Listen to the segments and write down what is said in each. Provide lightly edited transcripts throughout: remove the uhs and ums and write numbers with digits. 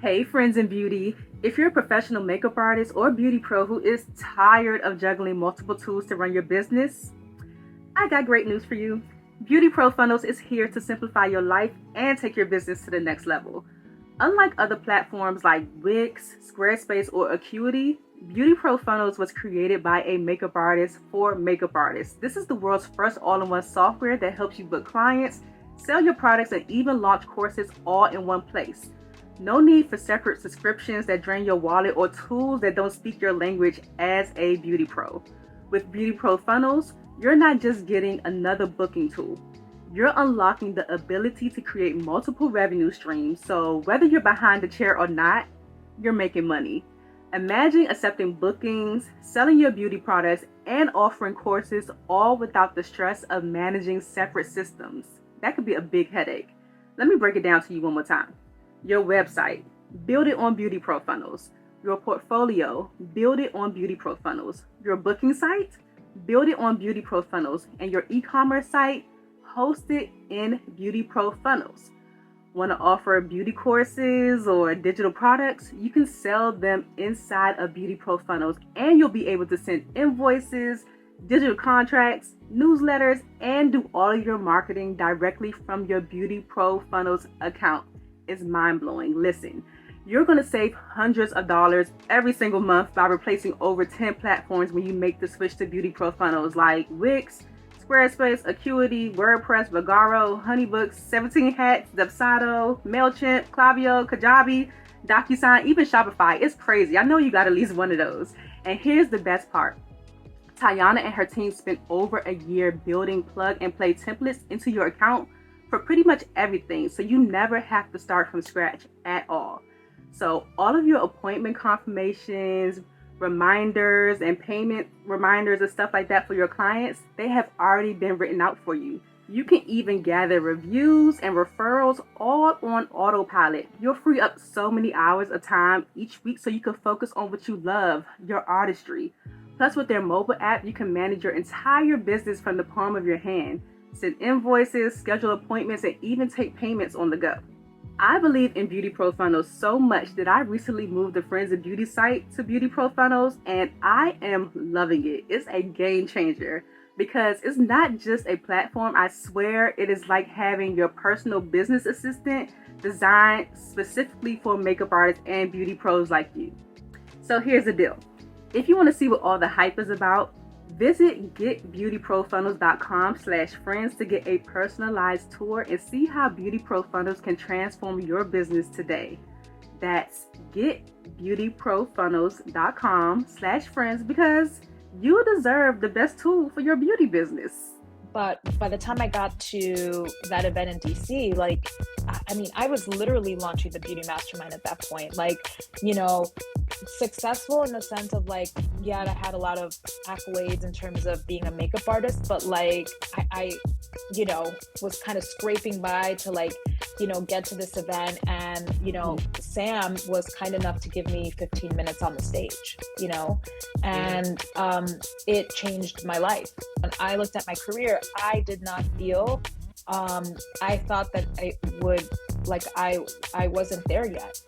Hey friends in beauty, if you're a professional makeup artist or beauty pro who is tired of juggling multiple tools to run your business, I got great news for you. Beauty Pro Funnels is here to simplify your life and take your business to the next level. Unlike other platforms like Wix, Squarespace, or Acuity, Beauty Pro Funnels was created by a makeup artist for makeup artists. This is the world's first all-in-one software that helps you book clients, sell your products, and even launch courses all in one place. No need for separate subscriptions that drain your wallet or tools that don't speak your language as a beauty pro. With Beauty Pro Funnels, you're not just getting another booking tool. You're unlocking the ability to create multiple revenue streams, so whether you're behind the chair or not, you're making money. Imagine accepting bookings, selling your beauty products, and offering courses all without the stress of managing separate systems. That could be a big headache. Let me break it down to you one more time. Your website, build it on Beauty Pro Funnels. Your portfolio, build it on Beauty Pro Funnels. Your booking site, build it on Beauty Pro Funnels. And your e-commerce site, host it in Beauty Pro Funnels. Want to offer beauty courses or digital products? You can sell them inside of Beauty Pro Funnels, and you'll be able to send invoices, digital contracts, newsletters, and do all of your marketing directly from your Beauty Pro Funnels account. It's mind-blowing. Listen, you're going to save hundreds of dollars every single month by replacing over 10 platforms when you make the switch to Beauty Pro Funnels like Wix, Squarespace, Acuity, WordPress, Vagaro, Honeybooks, 17 Hats, Dubsado, MailChimp, Klaviyo, Kajabi, DocuSign, even Shopify. It's crazy. I know you got at least one of those. And here's the best part. Tayana and her team spent over a year building plug-and-play templates into your account for pretty much everything, so you never have to start from scratch at all. So all of your appointment confirmations, reminders, and payment reminders and stuff like that for your clients, they have already been written out for you. You can even gather reviews and referrals all on autopilot. You'll free up so many hours of time each week so you can focus on what you love, your artistry. Plus, with their mobile app, you can manage your entire business from the palm of your hand. Send invoices, schedule appointments, and even take payments on the go. I believe in Beauty Pro Funnels so much that I recently moved the Friends of Beauty site to Beauty Pro Funnels, and I am loving it. It's a game changer because it's not just a platform. I swear it is like having your personal business assistant designed specifically for makeup artists and beauty pros like you. So here's the deal. If you want to see what all the hype is about, visit getbeautyprofunnels.com/friends to get a personalized tour and see how Beauty Pro Funnels can transform your business today. That's getbeautyprofunnels.com/friends because you deserve the best tool for your beauty business. But by the time I got to that event in DC, I was literally launching the beauty mastermind at that point. Successful in the sense of I had a lot of accolades in terms of being a makeup artist, but I was kind of scraping by to get to this event. And, Sam was kind enough to give me 15 minutes on the stage, and it changed my life. When I looked at my career, I did not feel, I thought that I would, I wasn't there yet.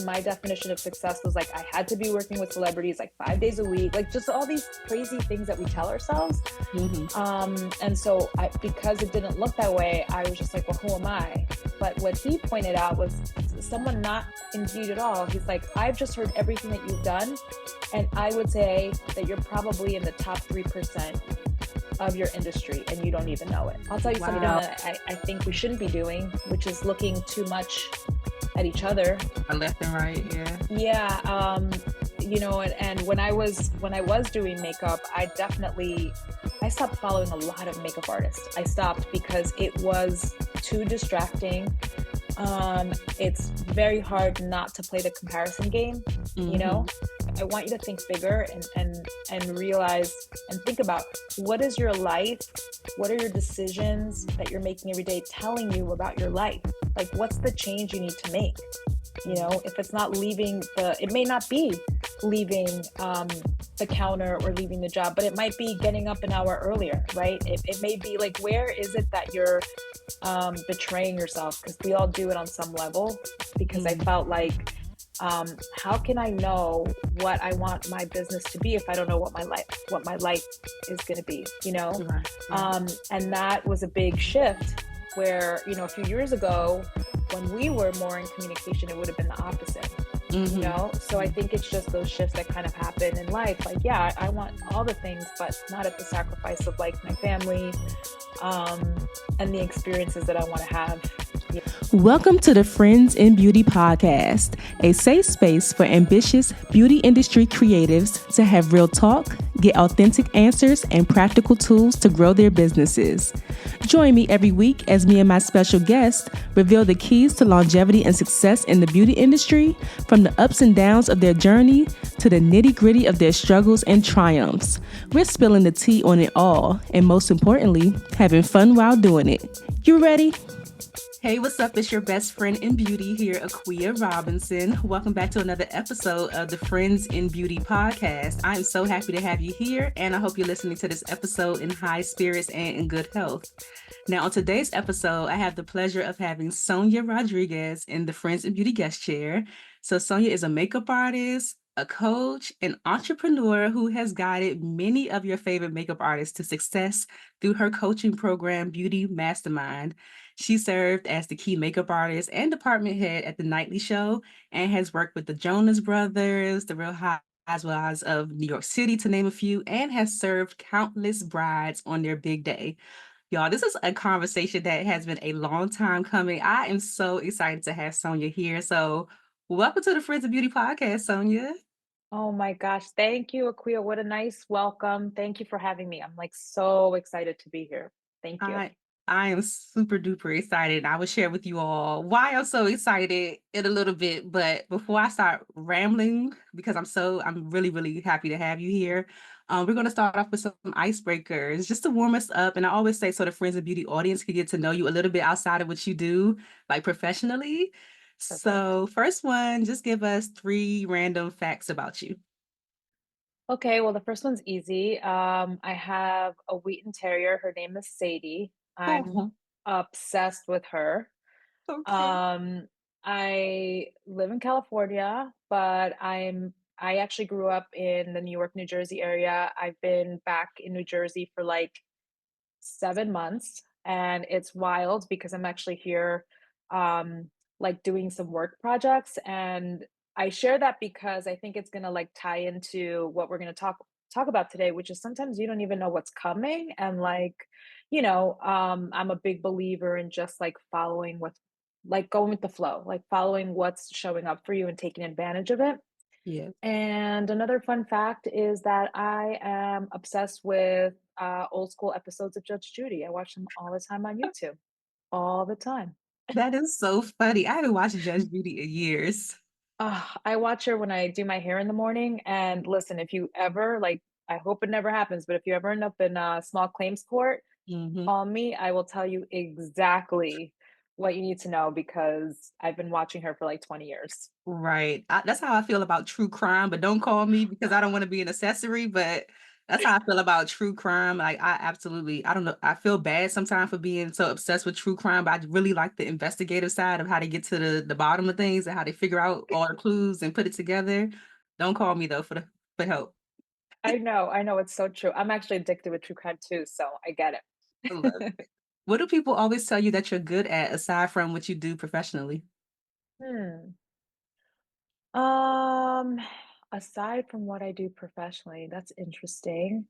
My definition of success was I had to be working with celebrities 5 days a week, just all these crazy things that we tell ourselves. And so because it didn't look that way, I was just well, who am I? But what he pointed out was someone not in beauty at all. He's I've just heard everything that you've done, and I would say that you're probably in the top 3% of your industry and you don't even know it. I'll tell you something that I think we shouldn't be doing, which is looking too much at each other. Left and right, yeah. Yeah, and when I was doing makeup, I stopped following a lot of makeup artists. I stopped because it was too distracting. It's very hard not to play the comparison game, I want you to think bigger and realize and think about what is your life, what are your decisions that you're making every day telling you about your life? What's the change you need to make? If it's not leaving it may not be leaving the counter or leaving the job, but it might be getting up an hour earlier, right? It may be like, where is it that you're betraying yourself? Because we all do it on some level. Because I Mm, felt like, how can I know what I want my business to be if I don't know what my life is going to be, you know? right, right. And that was a big shift where, a few years ago, when we were more in communication, it would have been the opposite, you Mm-hmm. know? So I think it's just those shifts that kind of happen in life. Like, yeah, I want all the things, but not at the sacrifice of like my family, and the experiences that I want to have. Yeah. Welcome to the Friends in Beauty podcast, a safe space for ambitious beauty industry creatives to have real talk, get authentic answers, and practical tools to grow their businesses. Join me every week as me and my special guest reveal the keys to longevity and success in the beauty industry, from the ups and downs of their journey to the nitty-gritty of their struggles and triumphs. We're spilling the tea on it all, and most importantly, having fun while doing it. You ready? Hey, what's up? It's your best friend in beauty here, Aquia Robinson. Welcome back to another episode of the Friends in Beauty podcast. I am so happy to have you here, and I hope you're listening to this episode in high spirits and in good health. Now, on today's episode, I have the pleasure of having Sonia Rodriguez in the Friends in Beauty guest chair. So, Sonia is a makeup artist, a coach, an entrepreneur who has guided many of your favorite makeup artists to success through her coaching program, Beauty Mastermind. She served as the key makeup artist and department head at the Nightly Show and has worked with the Jonas Brothers, the Real Housewives of New York City, to name a few, and has served countless brides on their big day. Y'all, this is a conversation that has been a long time coming. I am so excited to have Sonia here. So, welcome to the Friends of Beauty podcast, Sonia. Oh my gosh. Thank you, Aquia. What a nice welcome. Thank you for having me. I'm like so excited to be here. Thank you. I I am super duper excited. I will share with you all why I'm so excited in a little bit. But before I start rambling, because I'm really, really happy to have you here. We're going to start off with some icebreakers just to warm us up. And I always say so the Friends of Beauty audience can get to know you a little bit outside of what you do, like professionally. Perfect. So, first one, just give us three random facts about you. Okay, well, the first one's easy. I have a Wheaten Terrier. Her name is Sadie. I'm Oh, obsessed with her. okay. Um, I live in California, but I actually grew up in the New York, New Jersey area. I've been back in New Jersey for like 7 months, and it's wild because I'm actually here, like doing some work projects. And I share that because I think it's gonna like tie into what we're gonna talk about today, which is sometimes you don't even know what's coming. And like, I'm a big believer in just like following with like going with the flow, like following what's showing up for you and taking advantage of it. Yeah. And another fun fact is that I am obsessed with old school episodes of Judge Judy. I watch them all the time on YouTube, all the time. That is so funny. I haven't watched Judge Judy in years. I watch her when I do my hair in the morning. And listen, if you ever like, I hope it never happens, but if you ever end up in a small claims court, Mhm. call me. I will tell you exactly what you need to know because I've been watching her for like 20 years. Right. That's how I feel about true crime, but don't call me because I don't want to be an accessory. But that's how I feel about true crime. Like I absolutely, I don't know. I feel bad sometimes for being so obsessed with true crime, but I really like the investigative side of how they get to the bottom of things and how they figure out all the clues and put it together. Don't call me though for help. I know, it's so true. I'm actually addicted with true crime too, so I get I love it. it. What do people always tell you that you're good at aside from what you do professionally? Hmm. Um, Aside from what I do professionally, that's interesting.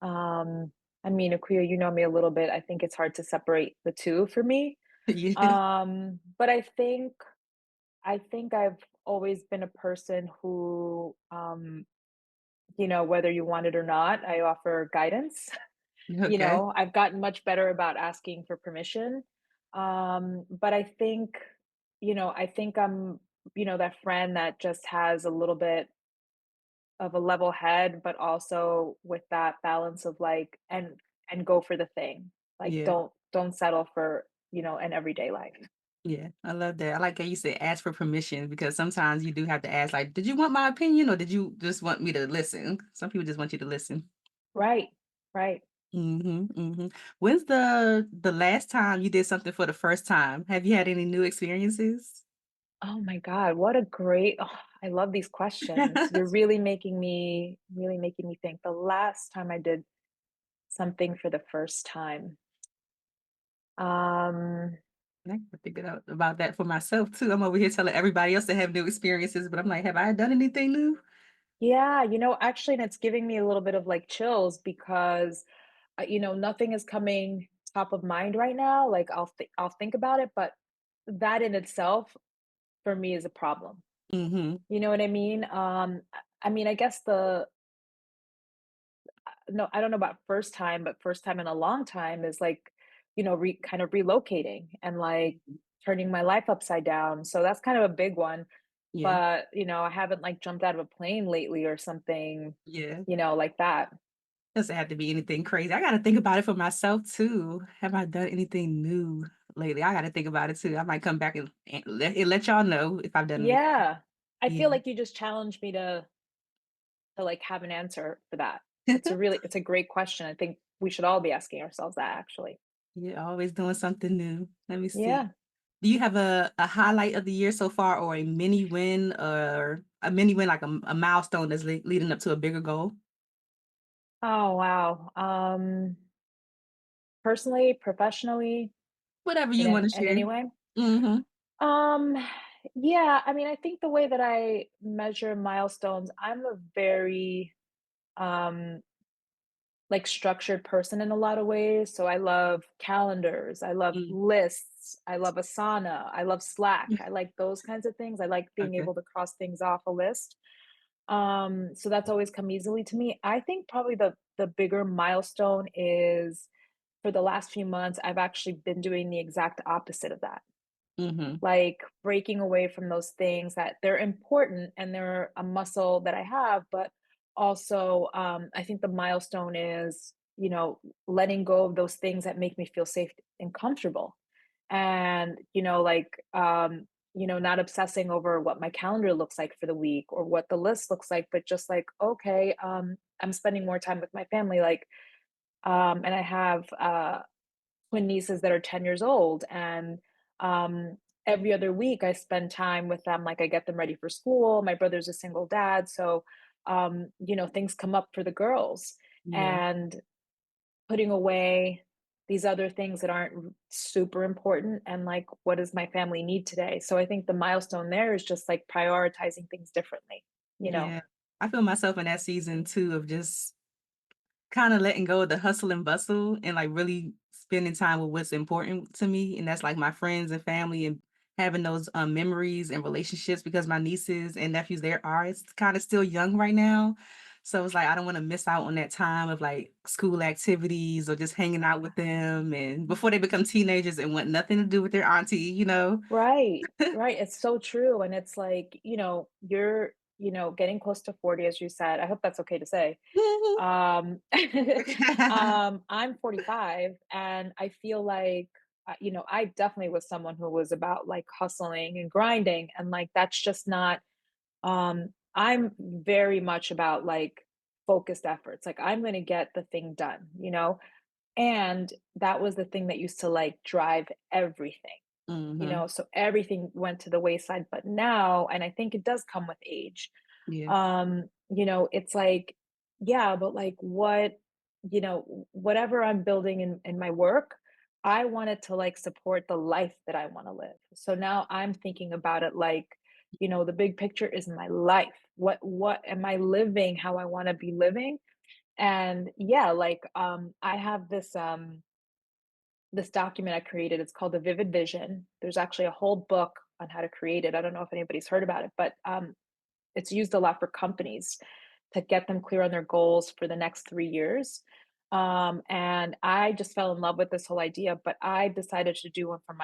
Um, I mean, Akuya, you know me a little bit. I think it's hard to separate the two for me. Yeah. But I think I've always been a person who, whether you want it or not, I offer guidance. Okay. I've gotten much better about asking for permission. But I think I'm, that friend that just has a little bit of a level head, but also with that balance of like, and go for the thing. Like Yeah. don't settle for, an everyday life. Yeah, I love that. I like how you said ask for permission because sometimes you do have to ask, like, did you want my opinion or did you just want me to listen? Some people just want you to listen. Right, right. Mhm, mhm. When's the last time you did something for the first time? Have you had any new experiences? Oh my God, what a great I love these questions. You're really making me think. The last time I did something for the first time. Um, I can think about that for myself too. I'm over here telling everybody else to have new experiences, but I'm like, have I done anything new? yeah, actually, and it's giving me a little bit of like chills because nothing is coming top of mind right now. Like I'll think about it, but that in itself for me is a problem. Mhm. You know what I mean? I mean, I guess the no, I don't know about first time, but first time in a long time is like, kind of relocating and like turning my life upside down. So that's kind of a big one. Yeah, But, I haven't like jumped out of a plane lately or something, yeah. like that. Doesn't have to be anything crazy. I gotta think about it for myself too. Have I done anything new lately? I gotta think about it too. I might come back and let y'all know if I've done anything. Yeah. I Yeah. feel like you just challenged me to like have an answer for that. It's a great question. I think we should all be asking ourselves that actually. Yeah, always doing something new. Let me see. Yeah. Do you have a highlight of the year so far or a mini win, like a milestone that's leading up to a bigger goal? Oh wow. Personally, professionally, Whatever in you want to any share. way? Mhm. Um, yeah, I mean, I think the way that I measure milestones, I'm a very um like structured person in a lot of ways. So I love calendars, I love Mm. lists, I love Asana, I love Slack. I like those kinds of things. I like being Okay. able to cross things off a list. So that's always come easily to me. I think probably the bigger milestone is for the last few months, I've actually been doing the exact opposite of that, Mhm. like breaking away from those things that they're important and they're a muscle that I have, but also I think the milestone is, letting go of those things that make me feel safe and comfortable. And, not obsessing over what my calendar looks like for the week or what the list looks like, but just like, okay, I'm spending more time with my family. Like, and I have twin nieces that are 10 years old and um every other week I spend time with them, like I get them ready for school. My brother's a single dad, so things come up for the girls, Yeah. and putting away these other things that aren't super important and like what does my family need today. So I think the milestone there is just like prioritizing things differently, you know. Yeah. I feel myself in that season too of just kinda letting go of the hustle and bustle and, like, really spending time with what's important to me, and that's, like, my friends and family and having those, memories and relationships because my nieces and nephews, they are it's kinda still young right now. So it's like I don't wanna miss out on that time of, like, school activities or just hanging out with them and before they become teenagers and want nothing to do with their auntie, you know? Right, right, it's so true, and it's like, you're, getting close to 40, as you said. I hope that's okay to say. Mhm. Um, I'm 45, and I feel like, I definitely was someone who was about, like, hustling and grinding, and, like, that's just not, I'm very much about, like, focused efforts, like, I'm gonna get the thing done, and that was the thing that used to, like, drive everything. Mhm. So everything went to the wayside. But now, and I think it does come with age, Yeah. it's like, yeah, but like whatever I'm building in my work, I want it to like support the life that I want to live. So now I'm thinking about it like, the big picture is my life. What am I living how I want to be living? And yeah, like I have this document I created. It's called the Vivid Vision. There's actually a whole book on how to create it. I don't know if anybody's heard about it, but it's used a lot for companies to get them clear on their goals for the next 3 years. And I just fell in love with this whole idea, but I decided to do one for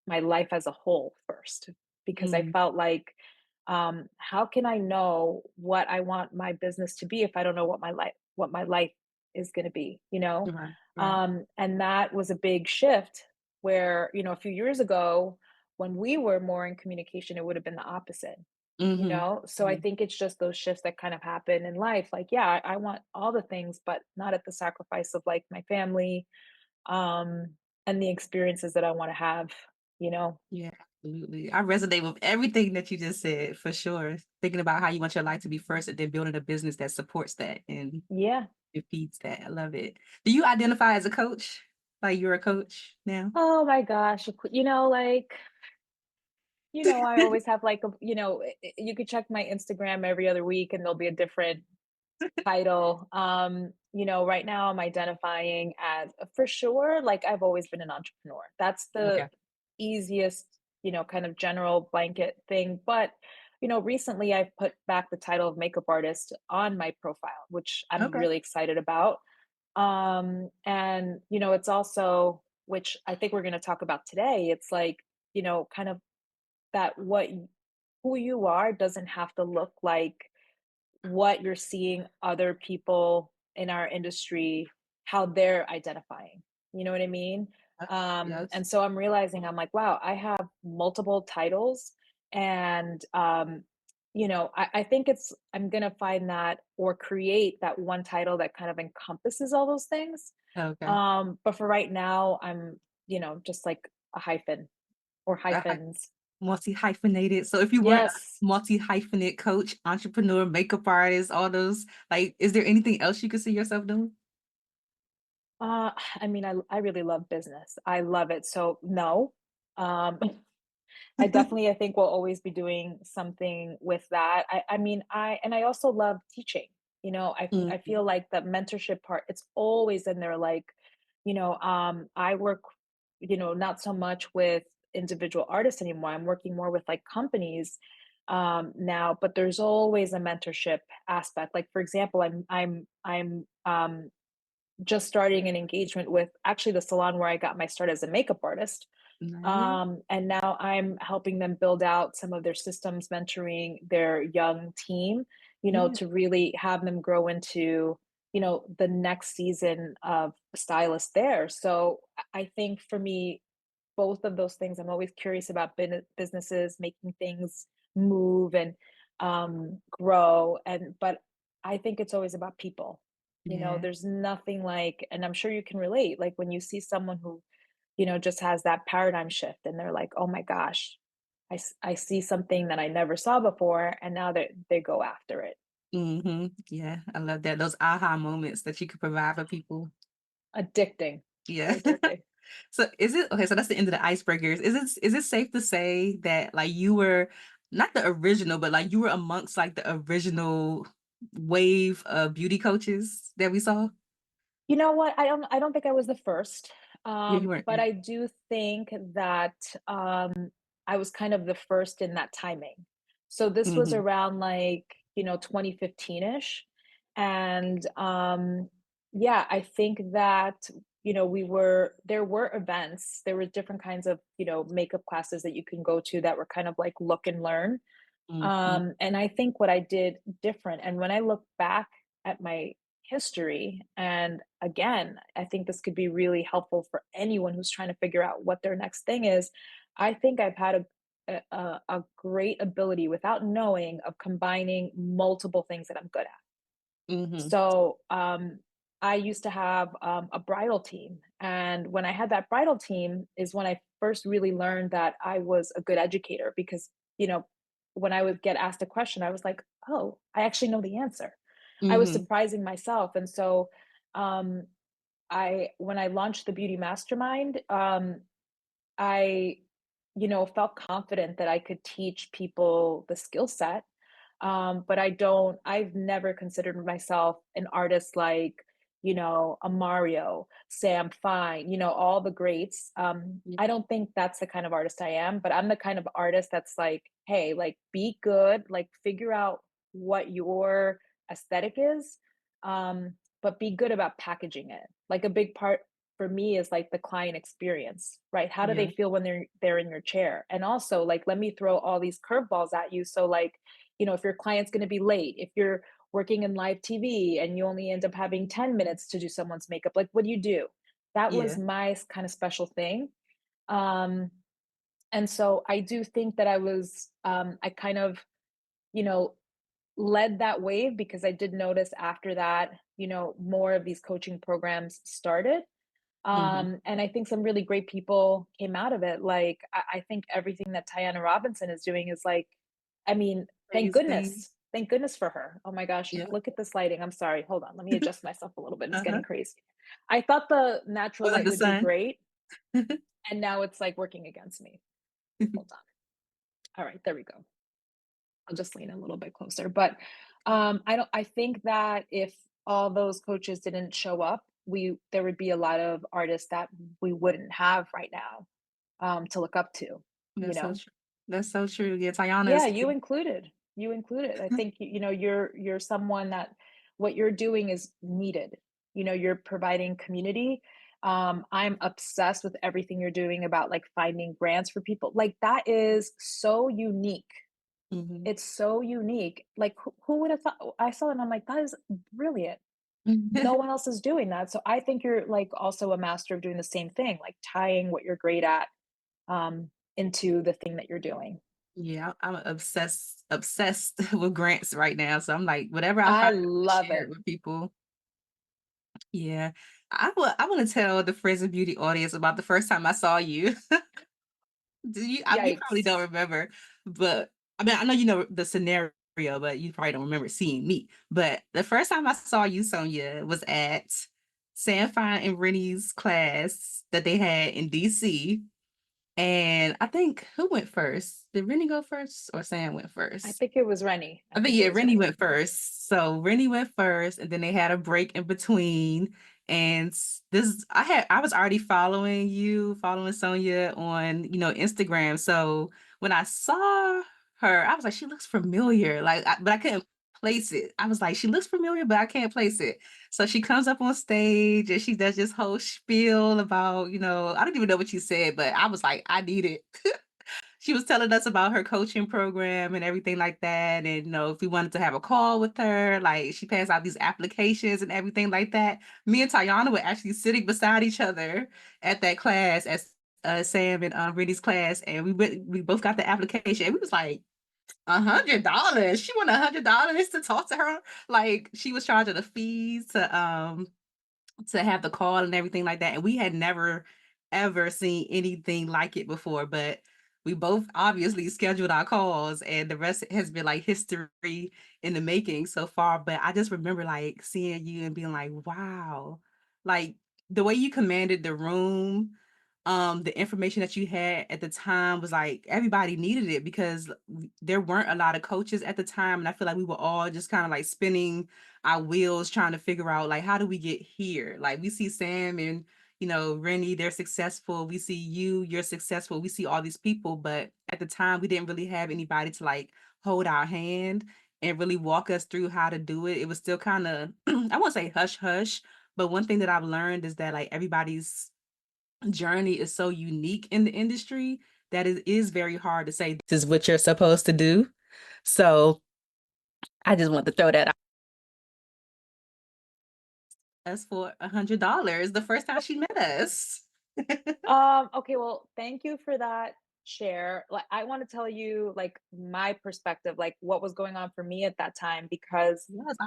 my life as a whole first because I Mm. felt like, how can I know what I want my business to be if I don't know what my life is going to be, Right, right. and that was a big shift where, a few years ago, when we were more in communication, it would have been the opposite, you Mm-hmm. know? So I think it's just those shifts that kind of happen in life. Like, yeah, I want all the things, but not at the sacrifice of like my family, um, and the experiences that I want to have, you know? Yeah, absolutely. I resonate with everything that you just said for sure. Thinking about how you want your life to be first and then building a business that supports that and Yeah. it feeds that. I love it. Do you identify as a coach? Like you're a coach now? Oh my gosh. You know, like, I always have like you could check my Instagram every other week and there'll be a different title. Right now I'm identifying as for sure, like I've always been an entrepreneur. That's the Okay. easiest, kind of general blanket thing. But, recently I've put back the title of makeup artist on my profile, which I'm Okay. really excited about. And, it's also, which I think we're going to talk about today, it's like, kind of that who you are doesn't have to look like what you're seeing other people in our industry, how they're identifying. You know what I mean? Yes. And so I'm realizing I'm like, wow, I have multiple titles. And, I think I'm going to find that or create that one title that kind of encompasses all those things. Okay. But for right now, I'm, just like a hyphen or Uh, hyphens. multi-hyphenated. So if you weren't a Yes. multi-hyphenate coach, entrepreneur, makeup artist, all those, like, is there anything else you could see yourself doing? I mean, I really love business. I love it. So no, um, I think we'll always be doing something with that. I mean, I also love teaching. I Mhm. feel like the mentorship part, it's always in there. Like, I work, not so much with individual artists anymore. I'm working more with like companies now, but there's always a mentorship aspect. Like, for example, I'm just starting an engagement with actually the salon where I got my start as a makeup artist. Nice. And now I'm helping them build out some of their systems, mentoring their young team, Yeah. to really have them grow into, the next season of stylist there. So I think for me, both of those things, I'm always curious about businesses, making things move and grow. But I think it's always about people. Yeah. There's nothing like, and I'm sure you can relate, like when you see someone who, just has that paradigm shift and they're like, oh my gosh, I see something that I never saw before. And now they go after it. Yeah, I love that. Those aha moments that you could provide for people. Addicting. Yeah. Addicting. So is it okay, so that's the end of the icebreakers. Is it safe to say that like you were not the original, but like you were amongst like the original wave of beauty coaches that we saw? You know what? I don't think I was the first. Yeah, you weren't. But Yeah. I do think that I was kind of the first in that timing. So this was Mhm. around like, 2015-ish. And yeah, I think that, there were events, there were different kinds of, makeup classes that you can go to that were kind of like look and learn. Mhm. And I think what I did different, and when I look back at my history, and again, I think this could be really helpful for anyone who's trying to figure out what their next thing is. I think I've had a great ability without knowing of combining multiple things that I'm good at. Mhm. So, I used to have a bridal team. And when I had that bridal team, is when I first really learned that I was a good educator because, when I would get asked a question, I was like, oh, I actually know the answer. I was Mhm. surprising myself. And so, um, when I launched the Beauty Mastermind, I, felt confident that I could teach people the skill set. But I've never considered myself an artist like, a Mario, Sam Fine, all the greats. Yeah. I don't think that's the kind of artist I am, but I'm the kind of artist that's like, hey, like be good, like figure out what your aesthetic is. But be good about packaging it. Like a big part for me is like the client experience, right? How do they Yeah. feel when they're in your chair? And also like let me throw all these curveballs at you. So like, if your client's going to be late, if you're working in live TV and you only end up having 10 minutes to do someone's makeup, like what do you do? That was Yeah. my kind of special thing. Um And so I do think that I kind of, you know, led that wave because I did notice after that, more of these coaching programs started. Mhm. And I think some really great people came out of it. Like, I think everything that Tiana Robinson is doing is like, I mean, thank Crazy. goodness. Thank goodness for her. Oh my gosh, Yeah. look at this lighting. I'm sorry. Hold on. Let me adjust myself a little bit. It's Uh-huh. getting crazy. I thought the natural Was it light the would do sun? great, and now it's like working against me. Hold on. All right, there we go. I'll just lean a little bit closer. But I think that if all those coaches didn't show up, there would be a lot of artists that we wouldn't have right now to look up to, you That's so know? true. That's so true. Yeah, Tayana Yeah, is you included. You included. I think you're someone that what you're doing is needed. You're providing community. I'm obsessed with everything you're doing about like finding grants for people. Like that is so unique. Mhm. It's so unique. Like, who would have thought? I saw it and I'm like, that is brilliant. No one else is doing that. So I think you're like also a master of doing the same thing, like tying what you're great at into the thing that you're doing. Yeah, I'm obsessed with grants right now, so I'm like, whatever I I find, I wanna love share it. it with people. Yeah. I wanna tell the Friends of Beauty audience about the first time I saw you. You probably Yikes. don't remember, but I mean, I know you know the scenario, but you probably don't remember seeing me. But the first time I saw you, Sonia, was at Sam Fine and Rennie's class that they had in DC. And I think who went first? Did Rennie go first or Sam went I first? think it was Rennie. I I think think it yeah, was Rennie Rennie. went first. So Rennie went first, and then they had a break in between. And this, I was already following Sonia on Instagram. So when I saw her, I was like, she looks familiar. Like, but I couldn't place it. I was like, she looks familiar, but I can't place it. So she comes up on stage and she does this whole spiel about, I don't even know what you said, but I was like, I need it. She was telling us about her coaching program and everything like that. And if we wanted to have a call with her, like she passed out these applications and everything like that. Me and Tayana were actually sitting beside each other at that class as Sam and Rennie's class, and we both got the application. And we was like, $100. She wanted $100 to talk to her. Like she was charging the fees to have the call and everything like that. And we had never ever seen anything like it before, but we both obviously scheduled our calls and the rest has been like history in the making so far. But I just remember like seeing you and being like, wow, like the way you commanded the room, the information that you had at the time was like everybody needed it because there weren't a lot of coaches at the time. And I feel like we were all just kind of like spinning our wheels trying to figure out like how do we get here? Like we see Sam and Rennie, they're successful. We see you're successful. We see all these people, but at the time we didn't really have anybody to like hold our hand and really walk us through how to do it. It was still kind of I won't say hush hush, but one thing that I've learned is that like everybody's journey is so unique in the industry that it is very hard to say this is what you're supposed to do. So I just want to throw that out us for $100 the first time she met us. Okay, well, thank you for that share. Like, I want to tell you, like, my perspective, like, what was going on for me at that time, because Yes, I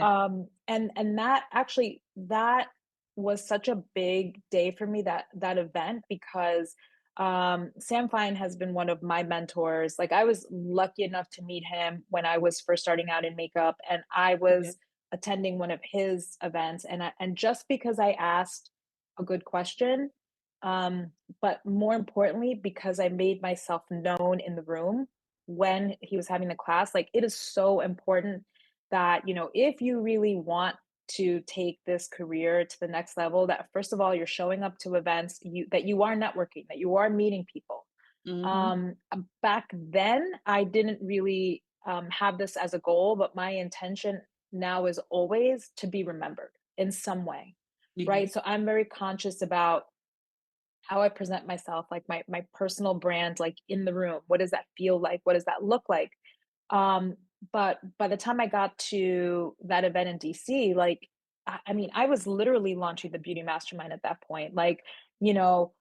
love that. and that actually that was such a big day for me, that event, because Sam Fine has been one of my mentors. Like, I was lucky enough to meet him when I was first starting out in makeup, and I Okay. was attending one of his events, and just because I asked a good question, um but more importantly because I made myself known in the room when he was having the class. Like, it is so important that, if you really want to take this career to the next level, that first of all, you're showing up to events, that you are networking, that you are meeting people. Mhm. Back then, I didn't really have this as a goal, but my intention now is always to be remembered in some way, Yeah. right? So I'm very conscious about how I present myself, like my personal brand, like in the room. What does that feel like? What does that look like? Um, but by the time I got to that event in DC, like, I mean, I was literally launching the beauty mastermind at that point. Like, you know,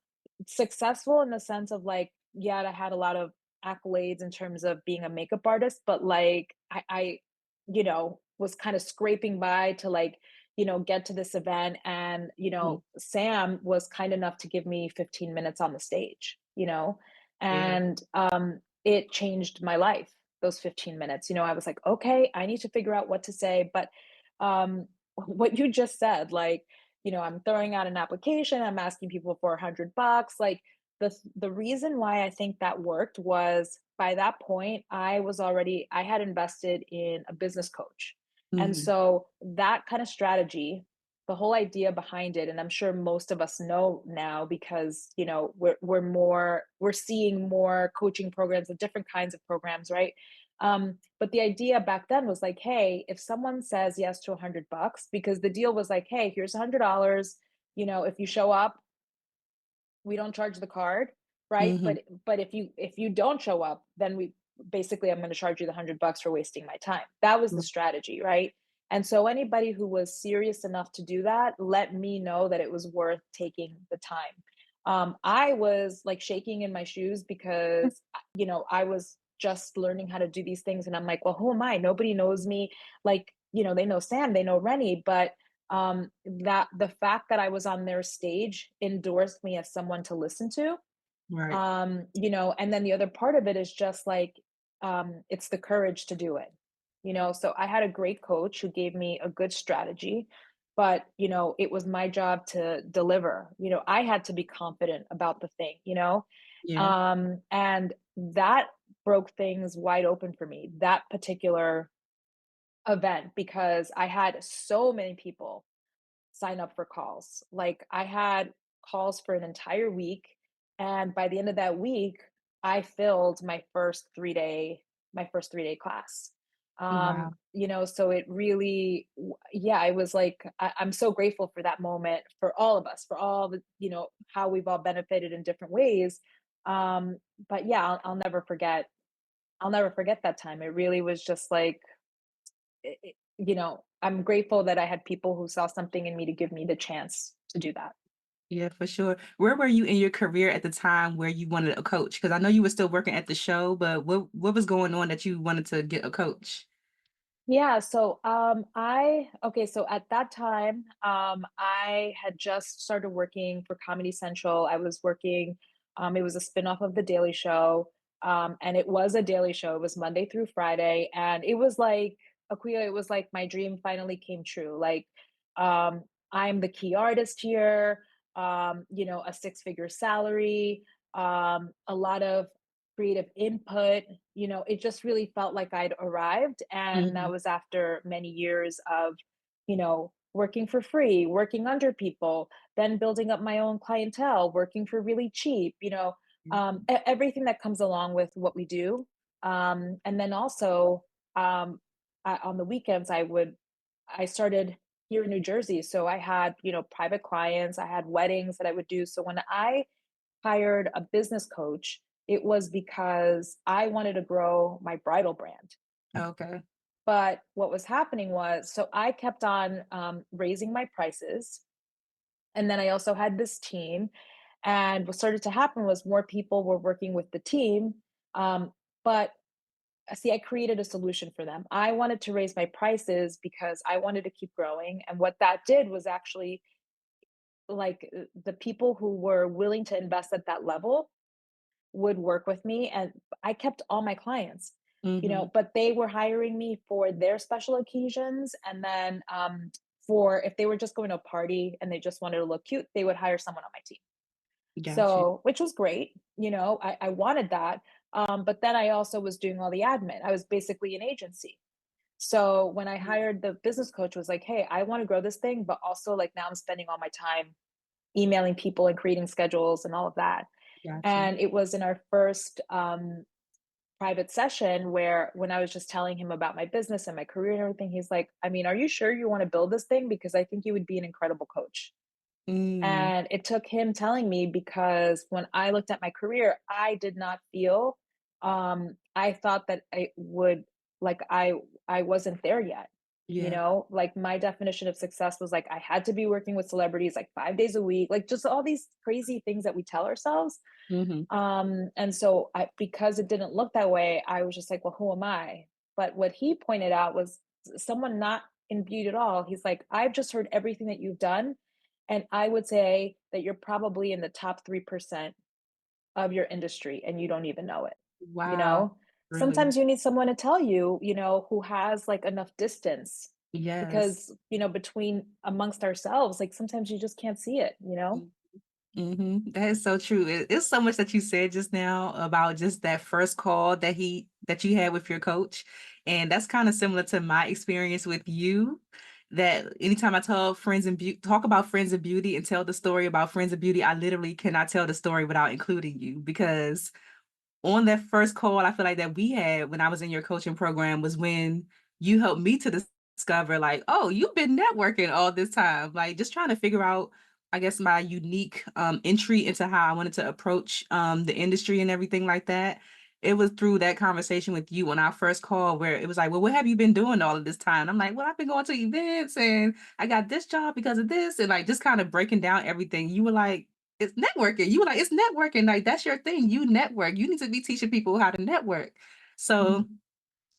successful in the sense of like yeah, I had a lot of accolades in terms of being a makeup artist, but like was kind of scraping by to like, get to this event. And, Mhm. Sam was kind enough to give me 15 minutes on the stage, Yeah. and it changed my life, those 15 minutes. I was like, okay, I need to figure out what to say. But what you just said, like, I'm throwing out an application, I'm asking people for $100. Like, the reason why I think that worked was by that point, I had invested in a business coach. And Mhm. so that kind of strategy, the whole idea behind it, and I'm sure most of us know now because, we're seeing more coaching programs and different kinds of programs, right? But the idea back then was like, hey, if someone says yes to $100, because the deal was like, hey, here's $100, if you show up, we don't charge the card, right? Mhm. But if you don't show up, then we basically I'm going to charge you the $100 for wasting my time. That was the Mm. strategy, right? And so anybody who was serious enough to do that let me know that it was worth taking the time. I was like shaking in my shoes because I was just learning how to do these things, and I'm like, well, who am I? Nobody knows me. Like, they know Sam, they know Rennie, but that the fact that I was on their stage endorsed me as someone to listen to. Right. And then the other part of it is just like, it's the courage to do it. So I had a great coach who gave me a good strategy, but it was my job to deliver. I had to be confident about the thing, Yeah. and that broke things wide open for me, that particular event, because I had so many people sign up for calls. Like, I had calls for an entire week, and by the end of that week, I filled my first 3-day class. Wow. So it really yeah, I was like, I'm so grateful for that moment for all of us, for all the, how we've all benefited in different ways. But yeah, I'll never forget that time. It really was just like I'm grateful that I had people who saw something in me to give me the chance to do that. Yeah, for sure. Where were you in your career at the time where you wanted a coach? Because I know you were still working at the show, but what was going on that you wanted to get a coach? Yeah, so I okay, so at that time, I had just started working for Comedy Central. I was working, it was a spinoff of The Daily Show. And it was a daily show. It was Monday through Friday. And it was like, Aquia, it was like my dream finally came true. Like, I'm the key artist here, a six-figure salary, a lot of creative input. It just really felt like I'd arrived. And that Mhm. was after many years of, working for free, working under people, then building up my own clientele, working for really cheap, everything that comes along with what we do. And then also, on the weekends, I started here in New Jersey. So I had, private clients, I had weddings that I would do. So when I hired a business coach, it was because I wanted to grow my bridal brand. Okay. But what was happening was, so I kept on raising my prices. And then I also had this team. And what started to happen was more people were working with the team. But see, I created a solution for them. I wanted to raise my prices because I wanted to keep growing. And what that did was actually like the people who were willing to invest at that level would work with me, and I kept all my clients, Mhm. but they were hiring me for their special occasions. And then for if they were just going to a party and they just wanted to look cute, they would hire someone on my team. Got you. So, which was great. I wanted that. But then I also was doing all the admin. I was basically an agency. So when I Mhm. hired the business coach, was like, hey, I want to grow this thing, but also like now I'm spending all my time emailing people and creating schedules and all of that. Got you. And it was in our first private session where when I was just telling him about my business and my career and everything, he's like, I mean, are you sure you want to build this thing? Because I think you would be an incredible coach. Mm. And it took him telling me, because when I looked at my career, I did not feel, I thought that I would, like, I wasn't there yet. Yeah. Like my definition of success was like I had to be working with celebrities like 5 days a week, like just all these crazy things that we tell ourselves. Hmm. And so because it didn't look that way, I was just like, well, who am I? But what he pointed out was someone not in beauty at all. He's like, I've just heard everything that you've done. And I would say that you're probably in the top 3% of your industry and you don't even know it. You Wow. know, Really? sometimes you need someone to tell you, who has like enough distance Yes. because, between amongst ourselves, like sometimes you just can't see it. That is so true. It's so much that you said just now about just that first call that you had with your coach, and that's kind of similar to my experience with you. That anytime I tell friends and talk about friends of beauty and tell the story about friends of beauty, I literally cannot tell the story without including you because on that first call I feel like that we had when I was in your coaching program was when you helped me to discover like, oh, you've been networking all this time, like just trying to figure out, I guess, my unique entry into how I wanted to approach the industry and everything like that. It was through that conversation with you on our first call where it was like, well, what have you been doing all of this time? I'm like, well, I've been going to events and I got this job because of this, and like just kind of breaking down everything. You were like, it's networking. You were like, it's networking. Like, that's your thing. You network. You need to be teaching people how to network. So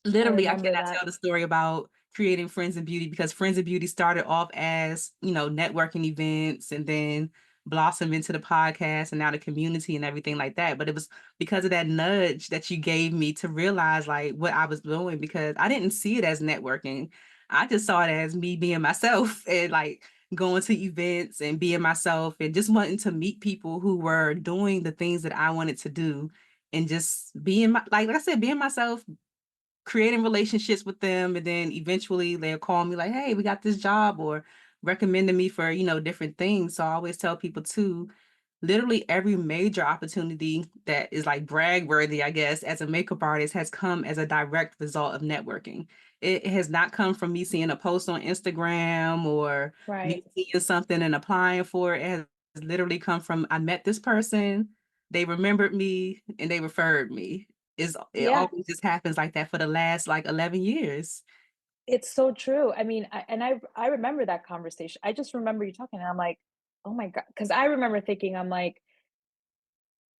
I literally, I remember cannot that. tell the story about creating Friends of Beauty because Friends of Beauty started off as, networking events and then blossomed into the podcast and now the community and everything like that. But it was because of that nudge that you gave me to realize like what I was doing because I didn't see it as networking. I just saw it as me being myself and like going to events and being myself and just wanting to meet people who were doing the things that I wanted to do and just being like I said, being myself, creating relationships with them, and then eventually they'll call me like, hey, we got this job, or recommending me for different things. So I always tell people too, literally every major opportunity that is like brag worthy, I guess, as a makeup artist has come as a direct result of networking. It has not come from me seeing a post on Instagram or me Right. seeing something and applying for it. It has literally come from I met this person, they remembered me, and they referred me. It Yeah. always just happens like that for the last like 11 years. It's so true. I mean, I remember that conversation. I just remember you talking, and I'm like, "Oh my god!" Because I remember thinking, I'm like,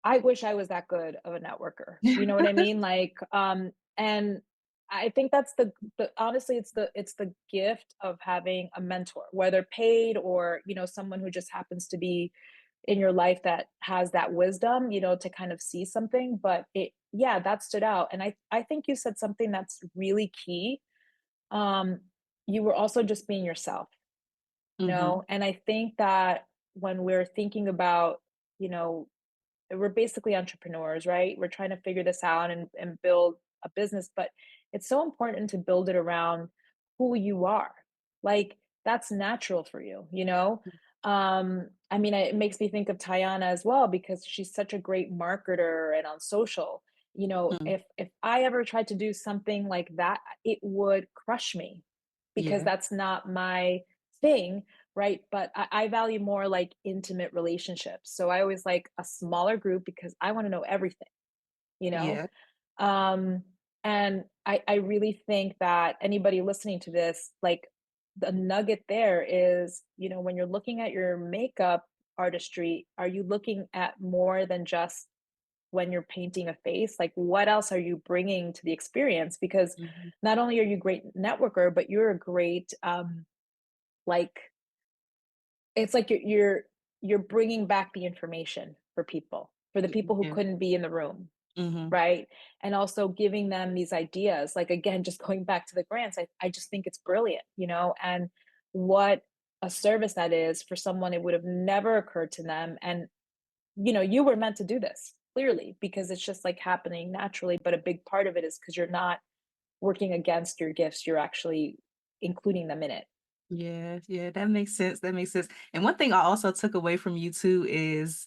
"I wish I was that good of a networker." You know what I mean? Like, and I think that's the honestly, it's the gift of having a mentor, whether paid or someone who just happens to be in your life that has that wisdom, to kind of see something. But yeah, that stood out, and I think you said something that's really key. um, you were also just being yourself, Hmm. and I think that when we're thinking about, you know, we're basically entrepreneurs, right? We're trying to figure this out and build a business, but it's so important to build it around who you are. Like that's natural for you. I mean, it makes me think of Tayana as well because she's such a great marketer and on social. If I ever tried to do something like that, it would crush me because Yeah. that's not my thing, right? But I value more like intimate relationships. So I always like a smaller group because I want to know everything, you know? Yeah. Um, and I really think that anybody listening to this, like the nugget there is, when you're looking at your makeup artistry, are you looking at more than just when you're painting a face? Like, what else are you bringing to the experience? Because Mhm. not only are you a great networker, but you're a great, like, it's like you're bringing back the information for the people who Yeah. couldn't be in the room, Hmm. right? And also giving them these ideas. Like again, just going back to the grants, I just think it's brilliant, and what a service that is for someone it would have never occurred to them. And you were meant to do this clearly because it's just like happening naturally. But a big part of it is because you're not working against your gifts, you're actually including them in it. Yeah, yeah, that makes sense. That makes sense. And one thing I also took away from you too is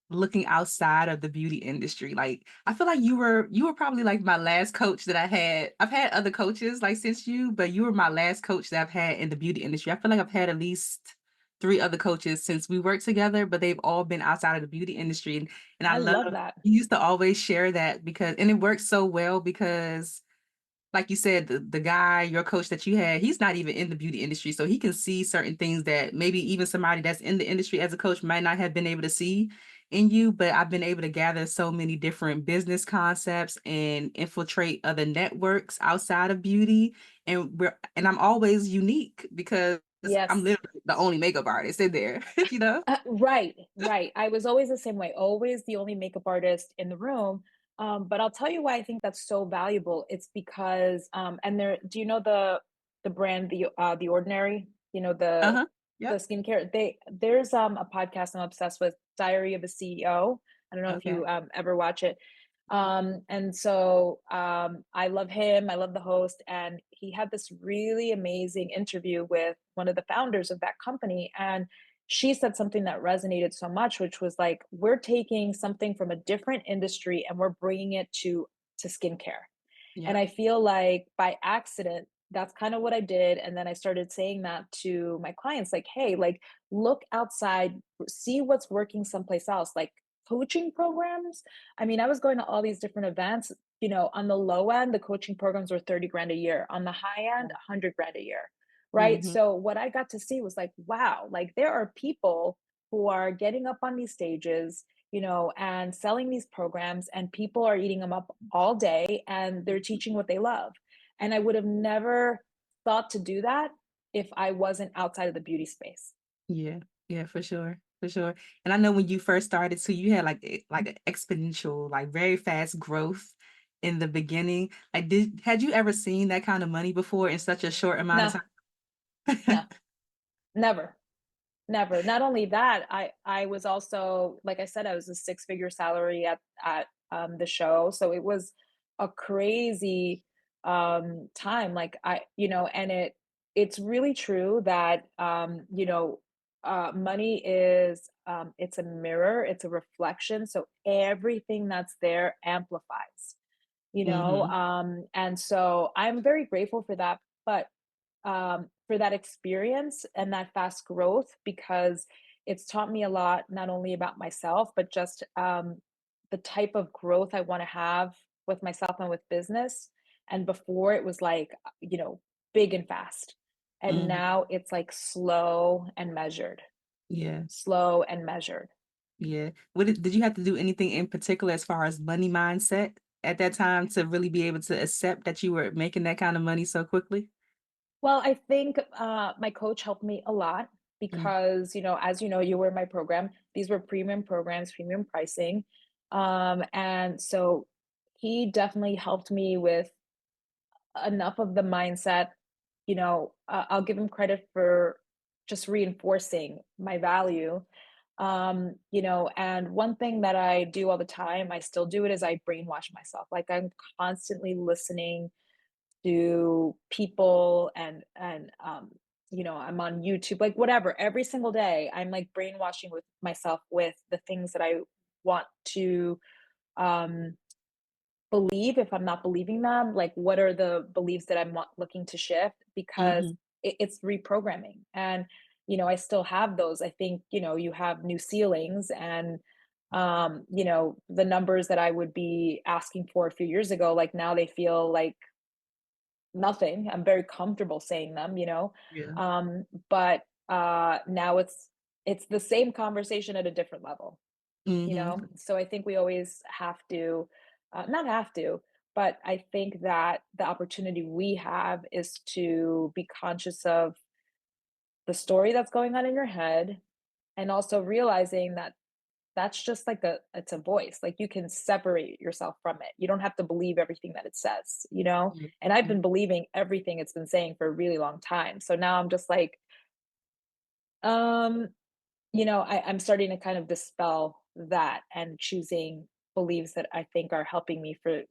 looking outside of the beauty industry. Like I feel like you were probably like my last coach that I had. I've had other coaches like since you, but you were my last coach that I've had in the beauty industry. I feel like I've had at least three other coaches since we worked together, but they've all been outside of the beauty industry. And I I love love that. you used to always share that because and it works so well because like you said, the guy, your coach that you had, he's not even in the beauty industry. So he can see certain things that maybe even somebody that's in the industry as a coach might not have been able to see in you. But I've been able to gather so many different business concepts and infiltrate other networks outside of beauty. And I'm always unique because I'm Yes. literally the only makeup artist in there, you know? Right, right. I was always the same way, always the only makeup artist in the room. But I'll tell you why I think that's so valuable. It's because, and there, do you know the brand, the Ordinary? You know, Uh-huh. the Yep. skincare. There's a podcast I'm obsessed with, Diary of a CEO. I don't know if Okay. you ever watch it. And so I love him. I love the host. And he had this really amazing interview with one of the founders of that company. And she said something that resonated so much, which was like, we're taking something from a different industry and we're bringing it to skincare. And Yep. I feel like by accident, that's kind of what I did. And then I started saying that to my clients, like, hey, like, look outside, see what's working someplace else, like coaching programs. I mean, I was going to all these different events. On the low end, the coaching programs were 30 grand a year. On the high end, 100 grand a year. Right. Mm-hmm. So what I got to see was like, wow, like there are people who are getting up on these stages, and selling these programs, and people are eating them up all day and they're teaching what they love. And I would have never thought to do that if I wasn't outside of the beauty space. Yeah, yeah, for sure, for sure. And I know when you first started too, you had like an exponential, like very fast growth in the beginning. Like, had you ever seen that kind of money before in such a short amount of No, time? no, never. Never. Not only that, I was also, like I said, I was a six-figure salary at the show, so it was a crazy time. Like and it's really true that money is it's a mirror, it's a reflection, so everything that's there amplifies. Mm-hmm. And so I'm very grateful for that, but for that experience and that fast growth, because it's taught me a lot, not only about myself, but just the type of growth I want to have with myself and with business. And before it was like, big and fast. And Mm-hmm. now it's like slow and measured, Yeah, slow and measured. yeah. Did you have to do anything in particular as far as money mindset at that time to really be able to accept that you were making that kind of money so quickly? Well, I think my coach helped me a lot Mm. because, as you know, you were in my program. These were premium programs, premium pricing. And so he definitely helped me with enough of the mindset. I'll give him credit for just reinforcing my value. And one thing that I do all the time, I still do it, is I brainwash myself. Like I'm constantly listening to people, and I'm on YouTube, like whatever, every single day I'm like brainwashing with myself with the things that I want to um believe. If I'm not believing them, like what are the beliefs that I'm looking to shift, because Mhm. it's reprogramming. And I still have those. I think you have new ceilings, and the numbers that I would be asking for a few years ago, like now they feel like nothing. I'm very comfortable saying them, Yeah. but now it's the same conversation at a different level, Mhm. So I think we always have to, not have to, but I think that the opportunity we have is to be conscious of the story that's going on in your head, and also realizing that that's just like it's a voice. Like you can separate yourself from it. You don't have to believe everything that it says. Yeah. And I've Yeah. been believing everything it's been saying for a really long time. So now I'm just like, um, I'm starting to kind of dispel that and choosing beliefs that I think are helping me for,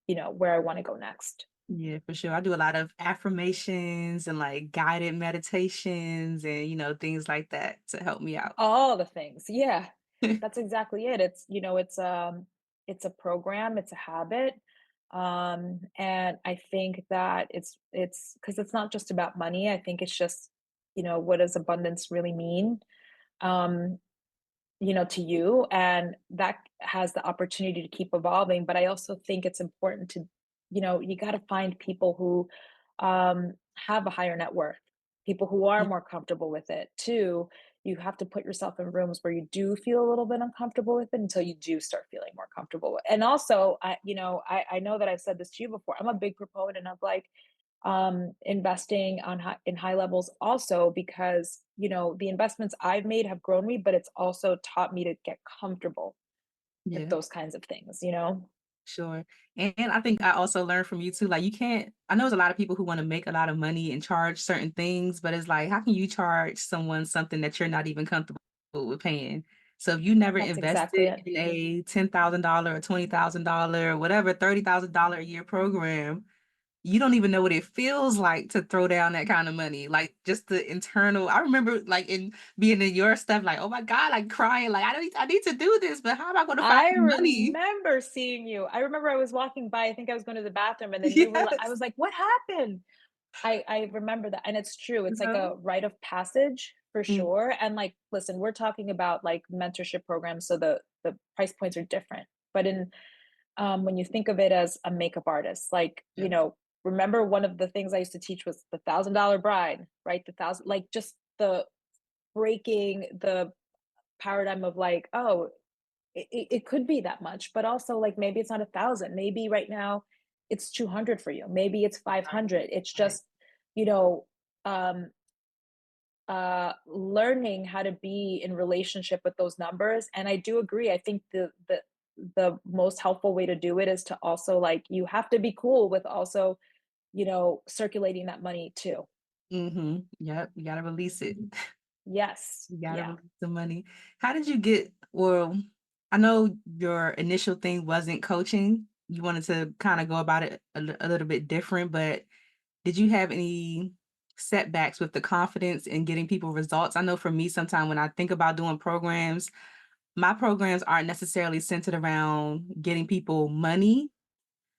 where I want to go next. Yeah, for sure. I do a lot of affirmations and like guided meditations and things like that to help me out. All the things. Yeah. That's exactly it. It's a program, it's a habit. And I think that it's because it's not just about money. I think it's just, what does abundance really mean? Um, to you, and that has the opportunity to keep evolving. But I also think it's important to you got to find people who have a higher net worth, people who are Mm, more comfortable with it. Two, you have to put yourself in rooms where you do feel a little bit uncomfortable with it until you do start feeling more comfortable. And also, I know that I've said this to you before. I'm a big proponent of like investing in high levels also because the investments I've made have grown me, but it's also taught me to get comfortable with yeah. those kinds of things. Sure. And I think I also learned from you too, like you can't I know there's a lot of people who want to make a lot of money and charge certain things, but it's like, how can you charge someone something that you're not even comfortable with paying? So if you never That's exactly invested it. in a $10,000 or $20,000 or whatever, $30,000 a year program, you don't even know what it feels like to throw down that kind of money. Like just the internal I remember like in being in your stuff, like, oh my God, like crying, like I need to do this, but how am I gonna find I the money? remember seeing you. I remember I was walking by, I think I was going to the bathroom, and then I Yes. was like, "What happened?" I remember that, and it's true. It's like Uh-huh. a rite of passage for Mm, sure. And like, listen, we're talking about like mentorship programs, so the price points are different. But in when you think of it as a makeup artist, like yeah. remember one of the things I used to teach was the $1,000 bride, right? The thousand, like just the breaking the paradigm of like, oh, it could be that much, but also like maybe it's not 1,000. Maybe right now it's 200 for you. Maybe it's Right, 500. It's right. just, you know, um, learning how to be in relationship with those numbers. And I do agree. I think the most helpful way to do it is to also like you have to be cool with also circulating that money too. Mhm. Yep, you gotta release it. Yes. You gotta Yeah. release the money. How did you get well, I know your initial thing wasn't coaching. You wanted to kinda go about it a little bit different, but did you have any setbacks with the confidence in getting people results? I know for me, sometimes when I think about doing programs, my programs aren't necessarily centered around getting people money.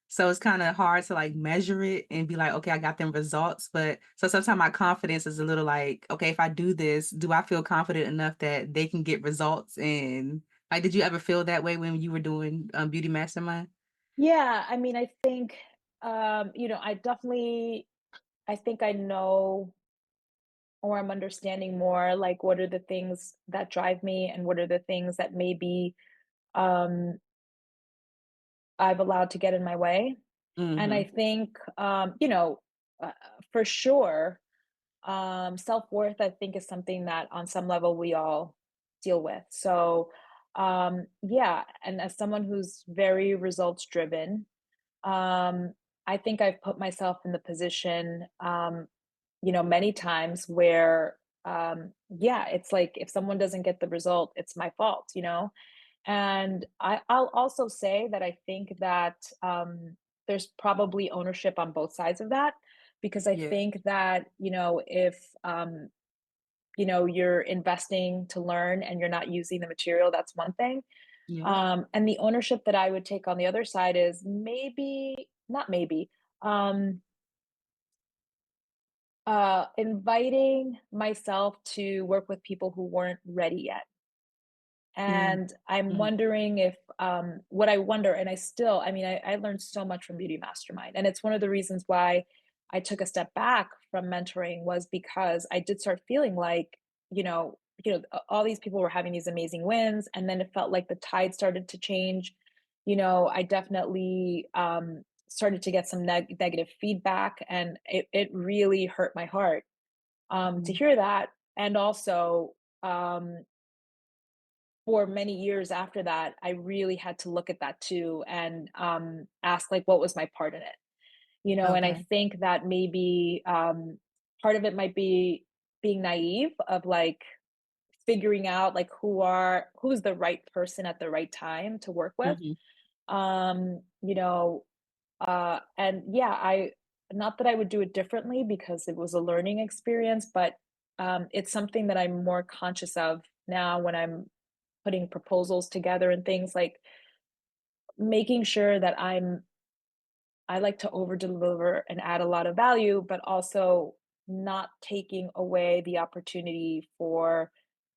So it's kinda hard to, like, measure it and be like, "Okay, I got them results," but so sometimes my confidence is a little like, "Okay, if I do this, do I feel confident enough that they can get results?" And, like, did you ever feel that way when you were doing, Beauty Mastermind? Yeah. I mean, I think, I think I know, or I'm understanding more like what are the things that drive me and what are the things that maybe um, I've allowed to get in my way. And I Mhm. think, uh, for sure, self worth, I think, is something that on some level we all deal with. So, yeah. And as someone who's very results driven, um, I think I've put myself in the position, many times where, yeah, it's like if someone doesn't get the result, it's my fault. And I'll also say that I think that there's probably ownership on both sides of that, because I Yeah, think that, if, you're investing to learn and you're not using the material, that's one thing. yeah. And the ownership that I would take on the other side is maybe, not maybe, um, inviting myself to work with people who weren't ready yet. Mm, And I'm mm, wondering if, what I wonder, and I mean, I learned so much from Beauty Mastermind. And it's one of the reasons why I took a step back from mentoring, was because I did start feeling like, all these people were having these amazing wins. And then it felt like the tide started to change. I definitely started to get some negative feedback, and it really hurt my heart to mm, hear that. And also, um, for many years after that, I really had to look at that too, and ask like, what was my part in it? And I okay. think that maybe part of it might be being naive of like figuring out like who's the right person at the right time to work with. Mhm, Um, you know, and yeah, I not that I would do it differently because it was a learning experience, but it's something that I'm more conscious of now when I'm putting proposals together and things, like making sure that I like to over deliver and add a lot of value, but also not taking away the opportunity for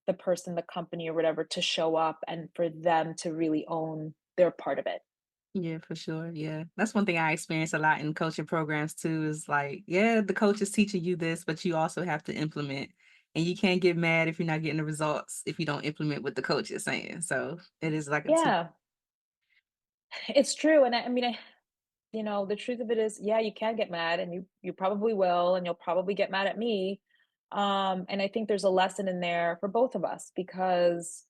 the person, the company, or whatever to show up and for them to really own their part of it. Yeah, for sure. Yeah. That's one thing I experience a lot in coaching programs too is like, yeah, the coach is teaching you this, but you also have to implement. And you can't get mad if you're not getting the results if you don't implement what the coach is saying. So it is like a two. Yeah, it's true. And the truth of it is, yeah, you can get mad, and you probably will, and you'll probably get mad at me. And I think there's a lesson in there for both of us because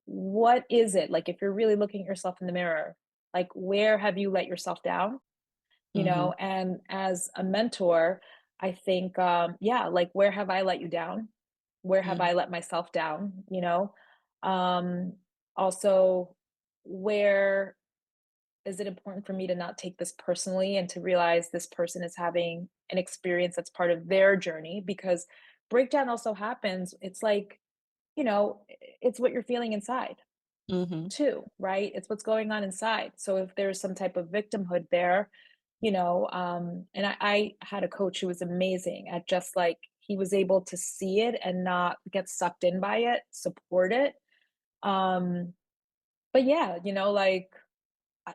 what is it like if you're really looking at yourself in the mirror, like where have you let yourself down? Mm-hmm. And as a mentor, I think, yeah, like where have I let you down? Where have Mm-hmm. I let myself down? Um, Also, where is it important for me to not take this personally and to realize this person is having an experience that's part of their journey? Because breakdown also happens. It's like, it's what you're feeling inside Mm-hmm. too, right? It's what's going on inside. So if there's some type of victimhood there, and I had a coach who was amazing at just like he was able to see it and not get sucked in by it, support it. Um, but yeah, like I-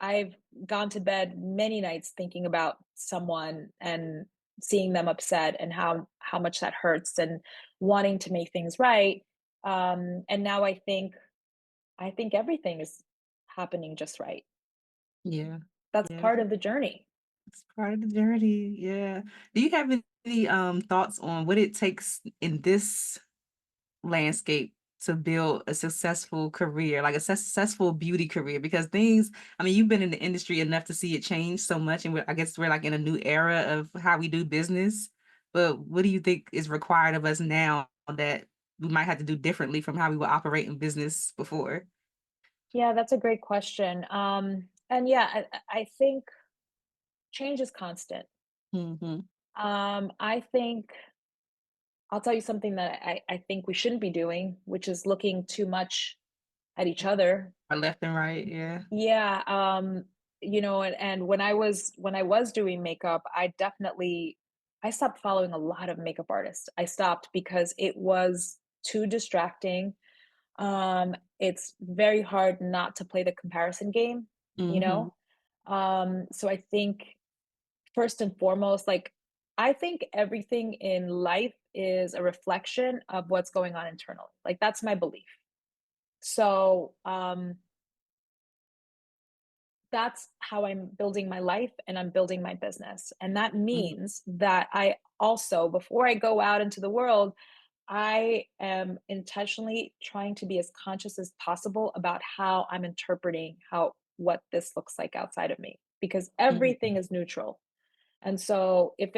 I've gone to bed many nights thinking about someone and seeing them upset and how much that hurts and wanting to make things right. And now I think everything is happening just right. Yeah. That's Yeah. part of the journey. It's part of the journey. Yeah. Do you have any thoughts on what it takes in this landscape to build a successful career, like a successful beauty career? Because things, I mean, you've been in the industry enough to see it change so much, and I guess we're like in a new era of how we do business. But what do you think is required of us now that we might have to do differently from how we would operate in business before? Yeah, that's a great question. And yeah, I think change is constant. Mm-hmm. I think I'll tell you something that I think we shouldn't be doing, which is looking too much at each other. Or left and right, yeah. Yeah, and when I was doing makeup, I stopped following a lot of makeup artists. I stopped because it was too distracting. It's very hard not to play the comparison game, you Mm-hmm. know? So I think first and foremost, like I think everything in life is a reflection of what's going on internally. Like that's my belief. So that's how I'm building my life and I'm building my business. And that Mm-hmm. means that I also, before I go out into the world, I am intentionally trying to be as conscious as possible about how I'm interpreting how what this looks like outside of me because everything is neutral. And so if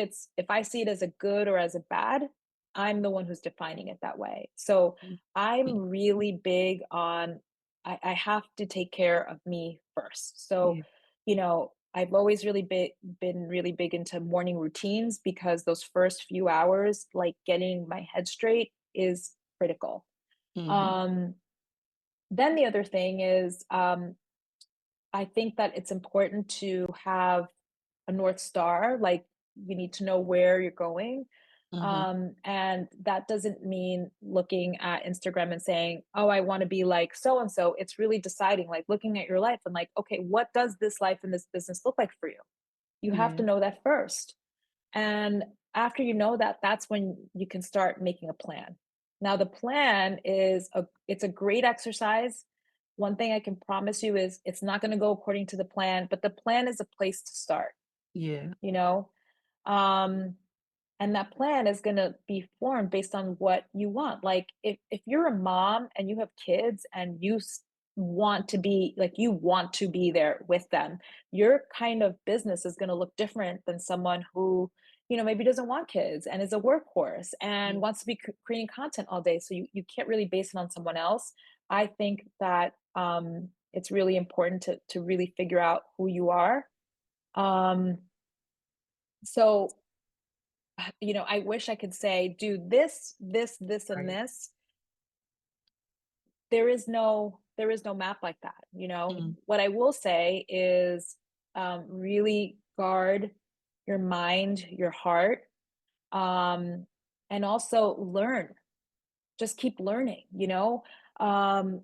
I see it as a good or as a bad, I'm the one who's defining it that way. So I'm really big on I have to take care of me first. So, Yeah. I've always been really big into morning routines because those first few hours, like getting my head straight is critical. Mm-hmm. Um, then the other thing is I think that it's important to have a North Star, like you need to know where you're going. Mm-hmm. And that doesn't mean looking at Instagram and saying, oh, I want to be like so and so. It's really deciding, like looking at your life and like, okay, what does this life and this business look like for you? You have Yeah. to know that first. And after you know that, that's when you can start making a plan. Now, the plan it's a great exercise. One thing I can promise you is it's not going to go according to the plan, but the plan is a place to start, Yeah. you know? Um, and that plan is going to be formed based on what you want. Like if you're a mom and you have kids and want to be like you want to be there with them, your kind of business is going to look different than someone who maybe doesn't want kids and is a workhorse and Yeah. wants to be creating content all day. So you can't really base it on someone else. I think that it's really important to really figure out who you are. um so I wish I could say, do this, this, and Right. this. There is no map like that. Mm. What I will say is really guard your mind, your heart, um, and also learn. Just keep learning. Um,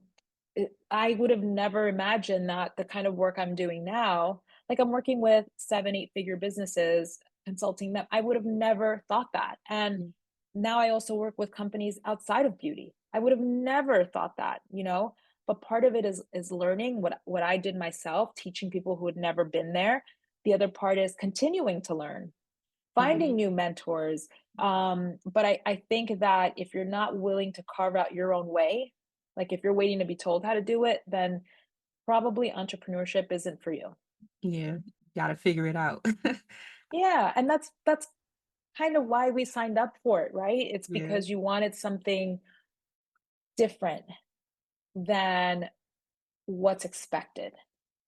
I would have never imagined that the kind of work I'm doing now, like I'm working with 7, 8-figure businesses, consulting them. I would have never thought that. And Mm. now I also work with companies outside of beauty. I would have never thought that, you know? But part of it is learning what I did myself, teaching people who had never been there. The other part is continuing to learn, finding Mhm. new mentors. But I think that if you're not willing to carve out your own way, like if you're waiting to be told how to do it, then probably entrepreneurship isn't for you. Yeah, gotta figure it out. Yeah, and that's kind of why we signed up for it, right? It's Yeah. because you wanted something different than what's expected.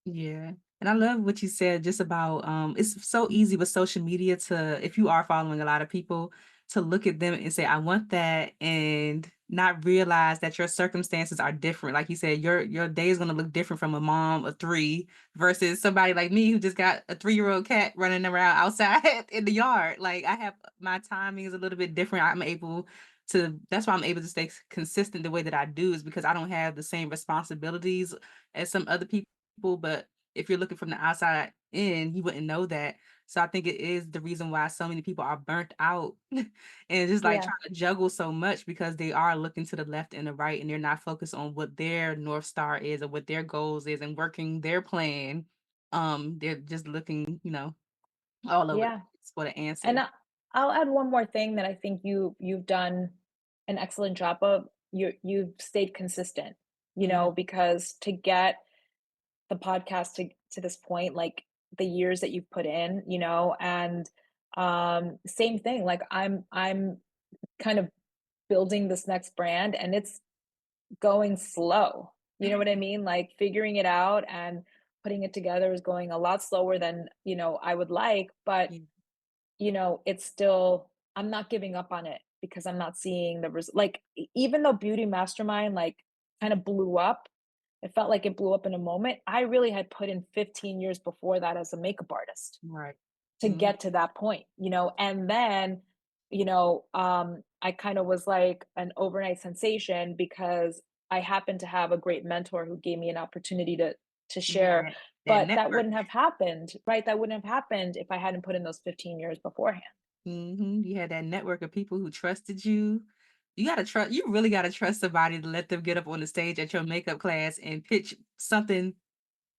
Yeah. And I love what you said just about it's so easy with social media to, if you are following a lot of people, to look at them and say, I want that, and not realize that your circumstances are different. Like you said, your day is gonna look different from a mom of three versus somebody like me who just got a 3-year-old cat running around outside in the yard. Like I have my timing is a little bit different. I'm able to That's why I'm able to stay consistent the way that I do, is because I don't have the same responsibilities as some other people, but if you're looking from the outside in, you wouldn't know that. So I think it is the reason why so many people are burnt out and just like Yeah, trying to juggle so much, because they are looking to the left and the right and they're not focused on what their North Star is or what their goals is and working their plan. They're just looking, all over the yeah. place for the And answer. I'll add one more thing that I think you've done an excellent job of. You've stayed consistent, Mhm. because to get the podcast to this point, like the years that you've put in, and same thing, like I'm kind of building this next brand and it's going slow. You know what I mean? Like figuring it out and putting it together is going a lot slower than, I would like, but Yeah. it's still, I'm not giving up on it because I'm not seeing the like even though Beauty Mastermind like kind of blew up, it felt like it blew up in a moment. I really had put in 15 years before that as a makeup artist Right. to Mhm. get to that point, and then, I kind of was like an overnight sensation because I happened to have a great mentor who gave me an opportunity to share, Yeah. That but that network. wouldn't have happened, right? That wouldn't have happened if I hadn't put in those 15 years beforehand. You had that network of people who trusted you. You really gotta trust somebody to let them get up on the stage at your makeup class and pitch something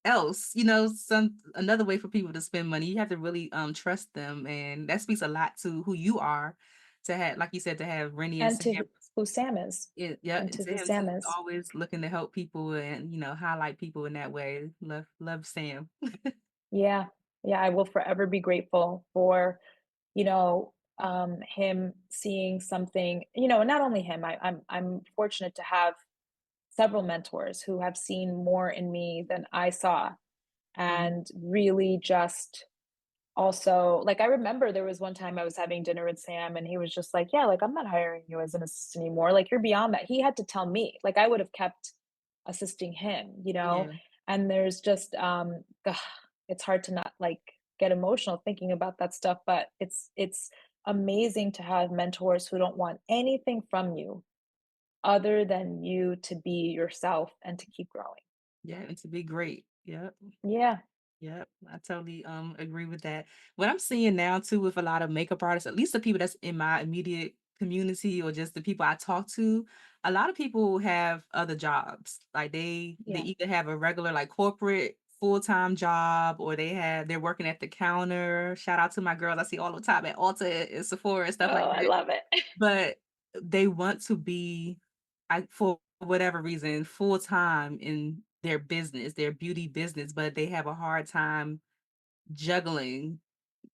else, some another way for people to spend money. You have to really trust them. And that speaks a lot to who you are, to have, like you said, to have Rennie and And Sam. who Sam is, Yeah, and and to to who him too, Sam is. always looking to help people and highlight people in that way. Love Sam. Yeah. Yeah, I will forever be grateful for, him seeing something, and not only him, I'm fortunate to have several mentors who have seen more in me than I saw, Mhm. and really just also, like, I remember there was one time I was having dinner with Sam and he was just like, "Yeah, like I'm not hiring you as an assistant anymore. Like you're beyond that." He had to tell me. Like I would have kept assisting him. Yeah. And there's just ugh, it's hard to not like get emotional thinking about that stuff, but it's amazing to have mentors who don't want anything from you other than you to be yourself and to keep growing. Yeah, and to be great. Yep. Yeah, Yep, I totally agree with that. What I'm seeing now too with a lot of makeup artists, at least the people that's in my immediate community or just the people I talk to, a lot of people have other jobs. Like they yeah. either have a regular like corporate full-time job, or they're working at the counter. Shout out to my girls I see all the time at Ulta and Sephora and stuff like Oh, I that. love it. But they want to be, for whatever reason, full time in their business, their beauty business, but they have a hard time juggling,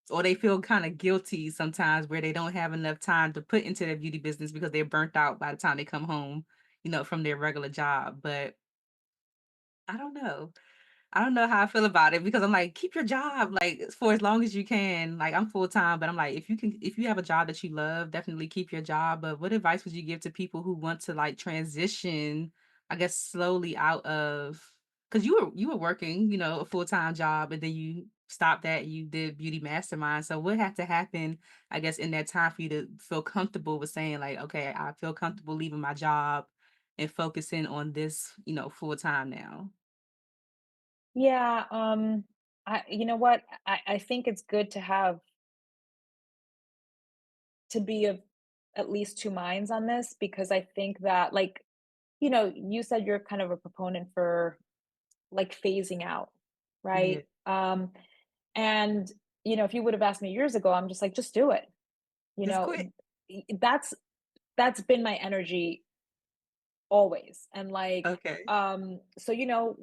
or they feel kind of guilty sometimes where they don't have enough time to put into their beauty business because they're burnt out by the time they come home, from their regular job. But I don't know. I don't know how I feel about it, because I'm like, keep your job like for as long as you can. Like I'm full time, but I'm like, if you have a job that you love, definitely keep your job. But what advice would you give to people who want to like transition, I guess, slowly out of, because you were working, a full time job, and then you stopped that, you did Beauty Mastermind. So what had to happen, I guess, in that time for you to feel comfortable with saying like, okay, I feel comfortable leaving my job and focusing on this, full time now? Yeah, you know what? I think it's good to have to be of at least two minds on this because I think that like, you said you're kind of a proponent for like phasing out, Yeah. right? And if you would have asked me years ago, I'm just like, just do it. You Just know, quit. that's been my energy always. And like, Okay. so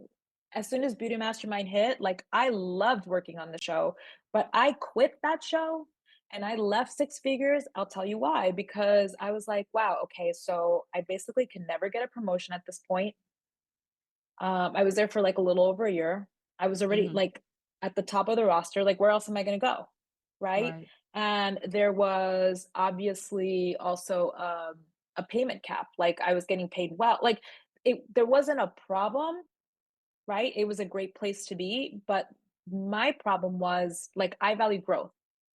as soon as Beauty Mastermind hit, like I loved working on the show, but I quit that show and I left six figures. I'll tell you why, because I was like, wow, okay, so I basically can never get a promotion at this point. I was there for like a little over a year. I was already Mhm. like at the top of the roster. Like, where else am I going to go? Right. Right. And there was obviously also a payment cap. Like, I was getting paid well. Like, there wasn't a problem. Right. It was a great place to be. But my problem was like, I value growth.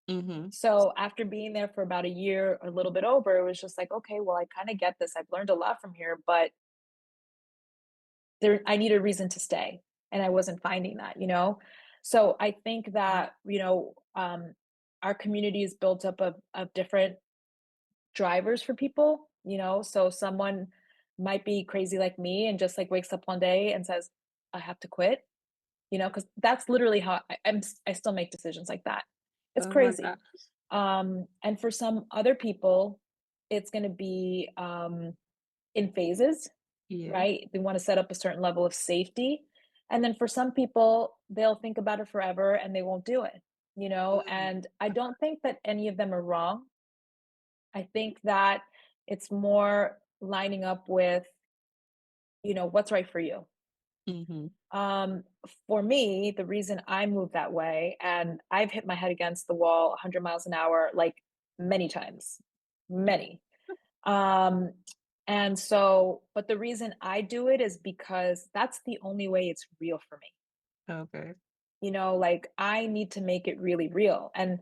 Mhm. So after being there for about a year, a little bit over, it was just like, okay, well, I kind of get this. I've learned a lot from here, but I need a reason to stay, and I wasn't finding that. So I think that our community is built up of different drivers for people. So someone might be crazy like me and just like wakes up one day and says, I have to quit, because that's literally how I still make decisions like that. It's Oh my crazy. gosh. And for some other people, it's going to be in phases, Yeah. right? They want to set up a certain level of safety. And then for some people, they'll think about it forever and they won't do it. Mhm. And I don't think that any of them are wrong. I think that it's more lining up with what's right for you. Mhm. Um, for me, the reason I moved that way, and I've hit my head against the wall 100 miles an hour, like many times, many. Um, and so, but the reason I do it is because that's the only way it's real for me. Okay. Like I need to make it really real. And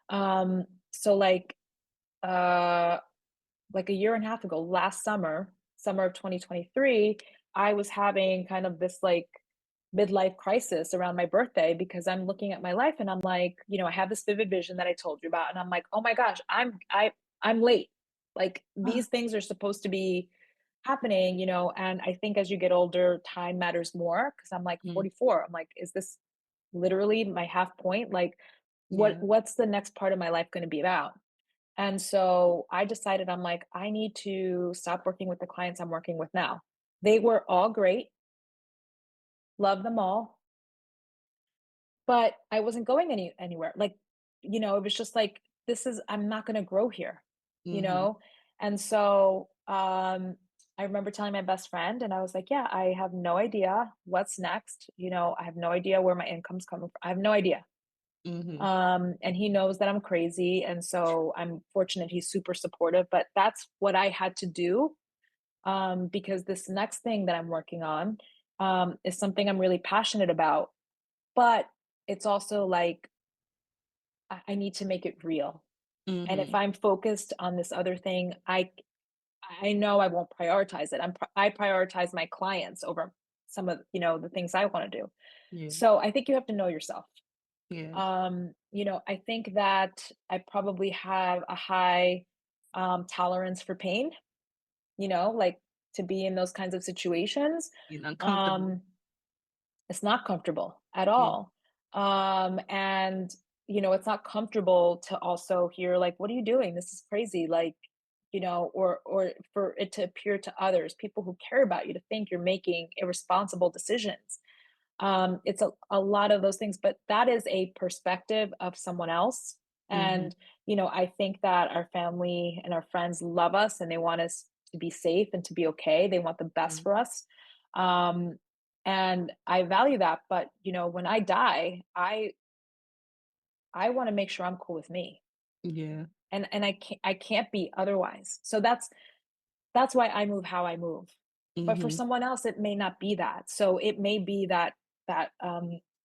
um, so uh like a year and a half ago, last summer of 2023, I was having kind of this like midlife crisis around my birthday because I'm looking at my life and I'm like, I have this vivid vision that I told you about and I'm like, "Oh my gosh, I'm late." Like these things are supposed to be happening, and I think as you get older, time matters more because I'm like Mm. 44. I'm like, is this literally my half point? Like Yeah. what's the next part of my life going to be about? And so I decided I'm like, I need to stop working with the clients I'm working with now. They were all great, love them all, but I wasn't going anywhere. Like, it was just like, I'm not going to grow here, you Mhm. know? And so, I remember telling my best friend and I was like, yeah, I have no idea what's next. I have no idea where my income's coming from. I have no idea. Mhm. And he knows that I'm crazy. And so I'm fortunate he's super supportive, but that's what I had to do. Because this next thing that I'm working on, is something I'm really passionate about, but it's also like, I need to make it real. And if Mhm. I'm focused on this other thing, I know I won't prioritize it. I prioritize my clients over some of, the things I want to do. Yeah. So I think you have to know yourself. Yeah. I think that I probably have a high tolerance for pain, like to be in those kinds of situations. Uncomfortable. Um, it's not comfortable at Yeah. all. And it's not comfortable to also hear like, what are you doing? This is crazy. Like, or for it to appear to others, people who care about you, to think you're making irresponsible decisions. It's a lot of those things, but that is a perspective of someone else. Mhm. And I think that our family and our friends love us and they want us to be safe and to be okay. They want the best Right. for us. Um, and I value that. But when I die, I want to make sure I'm cool with me. Yeah. And I can't be otherwise. So that's why I move how I move. But for Mhm. someone else, it may not be that. So it may be that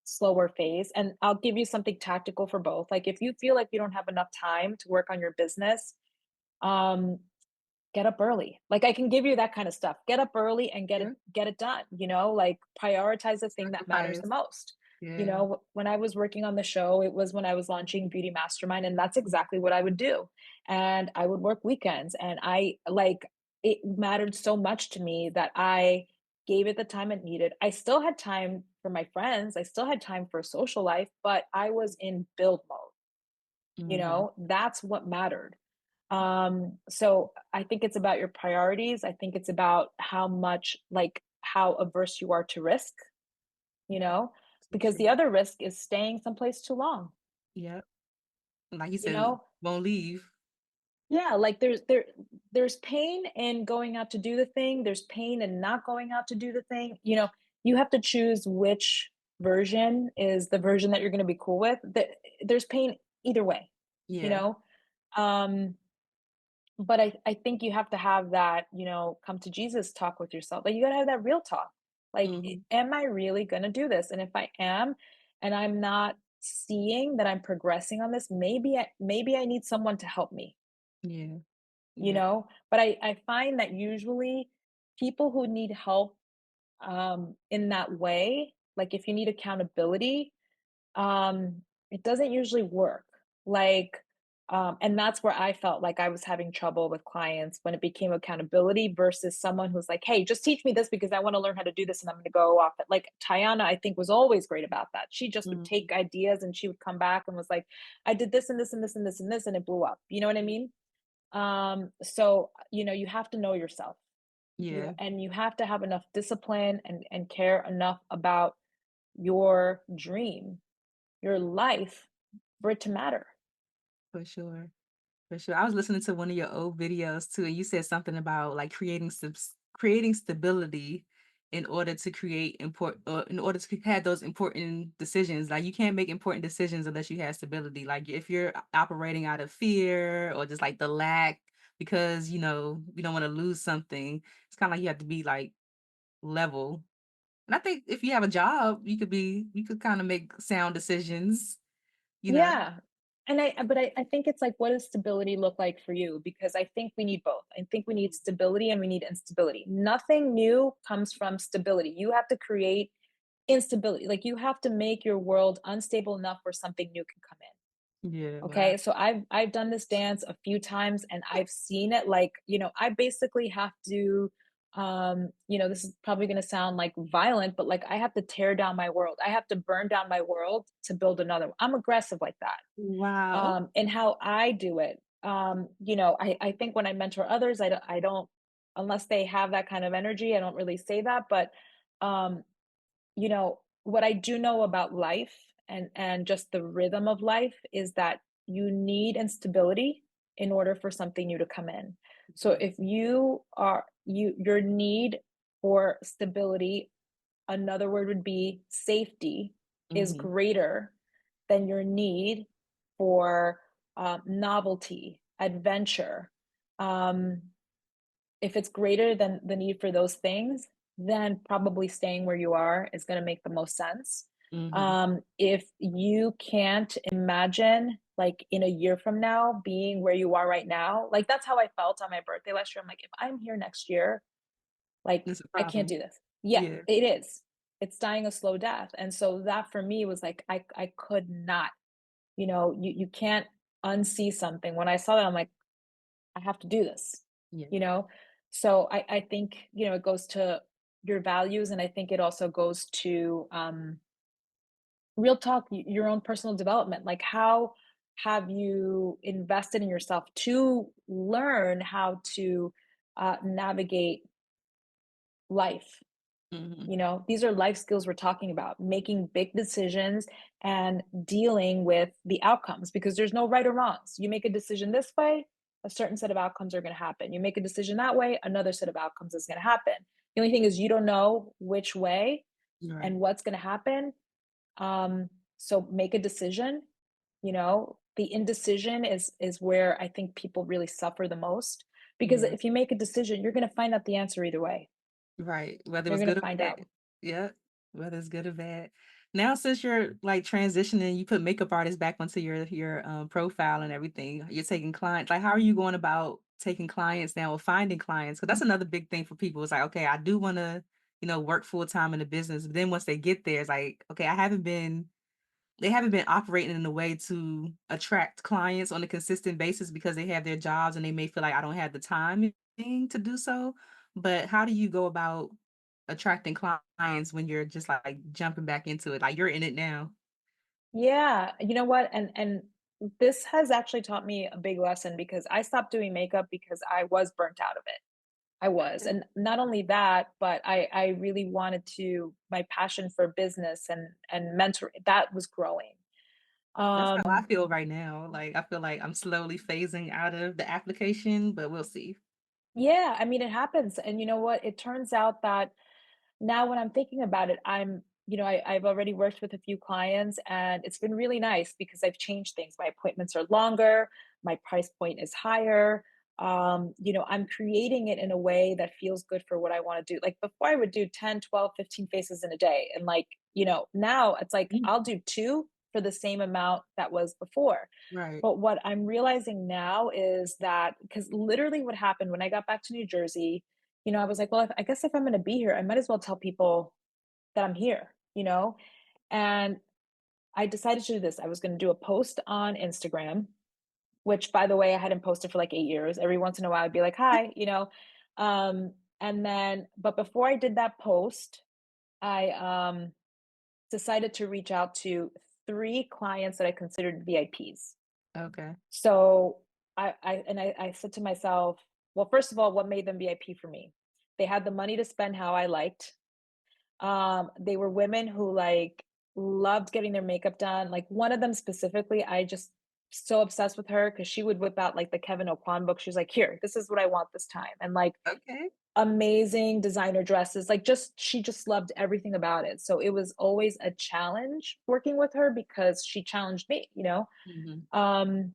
slower phase. And I'll give you something tactical for both. Like if you feel like you don't have enough time to work on your business, um, get up early. Like, I can give you that kind of stuff. Get up early and Yeah. get it done, like, prioritize the thing that matters the Sacrifice. most. Yeah. When I was working on the show, it was when I was launching Beauty Mastermind, and that's exactly what I would do. And I would work weekends, and it mattered so much to me that I gave it the time it needed. I still had time for my friends, I still had time for a social life, but I was in build mode. Hmm. That's what mattered. So I think it's about your priorities. I think it's about how much, like, how averse you are to risk, you know, So because the true. other risk is staying someplace too long, Yep. Like you you said, know? won't leave. Yeah, like there's pain in going out to do the thing, there's pain in not going out to do the thing. You have to choose which version is the version that you're going to be cool with. There's pain either way, you Yeah. know? Um but I think you have to have that, come to Jesus talk with yourself. Like, you gotta have that real talk. Like, Hmm. am I really gonna do this? And if I am, and I'm not seeing that I'm progressing on this, maybe I need someone to help me, Yeah. you Yeah. know? But I find that usually people who need help in that way, like if you need accountability, it doesn't usually work. Like, and that's where I felt like I was having trouble with clients when it became accountability versus someone who's like, hey, just teach me this because I want to learn how to do this and I'm going to go off it. Like Tayana, I think, was always great about that. She just would Hmm. take ideas and she would come back and was like, I did this and this and this and this and this, and it blew up. You know what I mean? So, you have to know yourself. Yeah. And you have to have enough discipline and care enough about your dream, your life, for it to matter. For sure. For sure. I was listening to one of your old videos too, and you said something about like creating stability in order to create or in order to have those important decisions. Like you can't make important decisions unless you have stability. Like if you're operating out of fear or just like the lack because you don't want to lose something, it's kind of like you have to be like level. And I think if you have a job, you could kind of make sound decisions, you know. Yeah. But I think it's like, what does stability look like for you? Because I think we need both. I think we need stability and we need instability. Nothing new comes from stability. You have to create instability. Like, you have to make your world unstable enough where something new can come in. Yeah, wow. Okay, so I've done this dance a few times and I've seen it. Like, I basically have to, this is probably going to sound like violent, but like, I have to tear down my world. I have to burn down my world to build another one. I'm aggressive like that. Wow. And how I do it. I think when I mentor others, I don't, unless they have that kind of energy, I don't really say that. But um, what I do know about life and just the rhythm of life is that you need instability in order for something new to come in. So if your need for stability, another word would be safety, is Mhm. greater than your need for novelty, adventure. Um, if it's greater than the need for those things, then probably staying where you are is going to make the most sense. Mhm. If you can't imagine, like in a year from now, being where you are right now, like that's how I felt on my birthday last year. I'm like, if I'm here next year, like It's a I can't problem. do this. Yeah, Yeah. it is. It's dying a slow death. And so that for me was like, I could not, you can't unsee something. When I saw that, I'm like, I have to do this, Yeah. you know? So I think, it goes to your values. And I think it also goes to real talk, your own personal development. Like, how have you invested in yourself to learn how to navigate life? Mhm. These are life skills we're talking about, making big decisions and dealing with the outcomes, because there's no right or wrongs. You make a decision this way, a certain set of outcomes are going to happen. You make a decision that way, another set of outcomes is going to happen. The only thing is, you don't know which way Right. and what's going to happen. So make a decision. The indecision is where I think people really suffer the most, because Yeah. if you make a decision, you're going to find out the answer either way. Right. Whether it You're was going good to or find bad. out. Yeah. Whether it's good or bad. Now, since you're like transitioning, you put makeup artists back onto your profile and everything. You're taking clients. Like, how are you going about taking clients now or finding clients? Because that's another big thing for people. It's like, okay, I do want to, work full time in the business. But then once they get there, it's like, okay, they haven't been operating in a way to attract clients on a consistent basis because they have their jobs and they may feel like I don't have the time to do so. But how do you go about attracting clients when you're just like jumping back into it? Like you're in it now. Yeah, you know what? And this has actually taught me a big lesson because I stopped doing makeup because I was burnt out of it. I was. Okay. And not only that, but I really wanted to my passion for business and mentor that was growing. That's how I Um feel right now. Like I feel like I'm slowly phasing out of the application, but we'll see. yeah, I mean it happens. And you know what? It turns out that now when I'm thinking about it, I've already worked with a few clients and it's been really nice because I've changed things. My appointments are longer, my price point is higher. I'm creating it in a way that feels good for what I want to do. Like before I would do 10, 12, 15 faces in a day. And now it's like Mm. I'll do two for the same amount that was before. Right. But what I'm realizing now is that because literally what happened when I got back to New Jersey, I was like, well, I guess if I'm going to be here, I might as well tell people that I'm here. And I decided to do this. I was going to do a post on Instagram, which, by the way, I hadn't posted for like 8 years. Every once in a while, I'd be like, hi. And then, but before I did that post, I decided to reach out to three clients that I considered VIPs. Okay. So I said to myself, well, first of all, what made them VIP for me? They had the money to spend how I liked. They were women who like loved getting their makeup done. Like one of them specifically, I just so obsessed with her because she would whip out like the Kevin O'Quan book. She was like, here, this is what I want this time. And like Okay. amazing designer dresses. Like she just loved everything about it. So it was always a challenge working with her because she challenged me. Mhm. Um,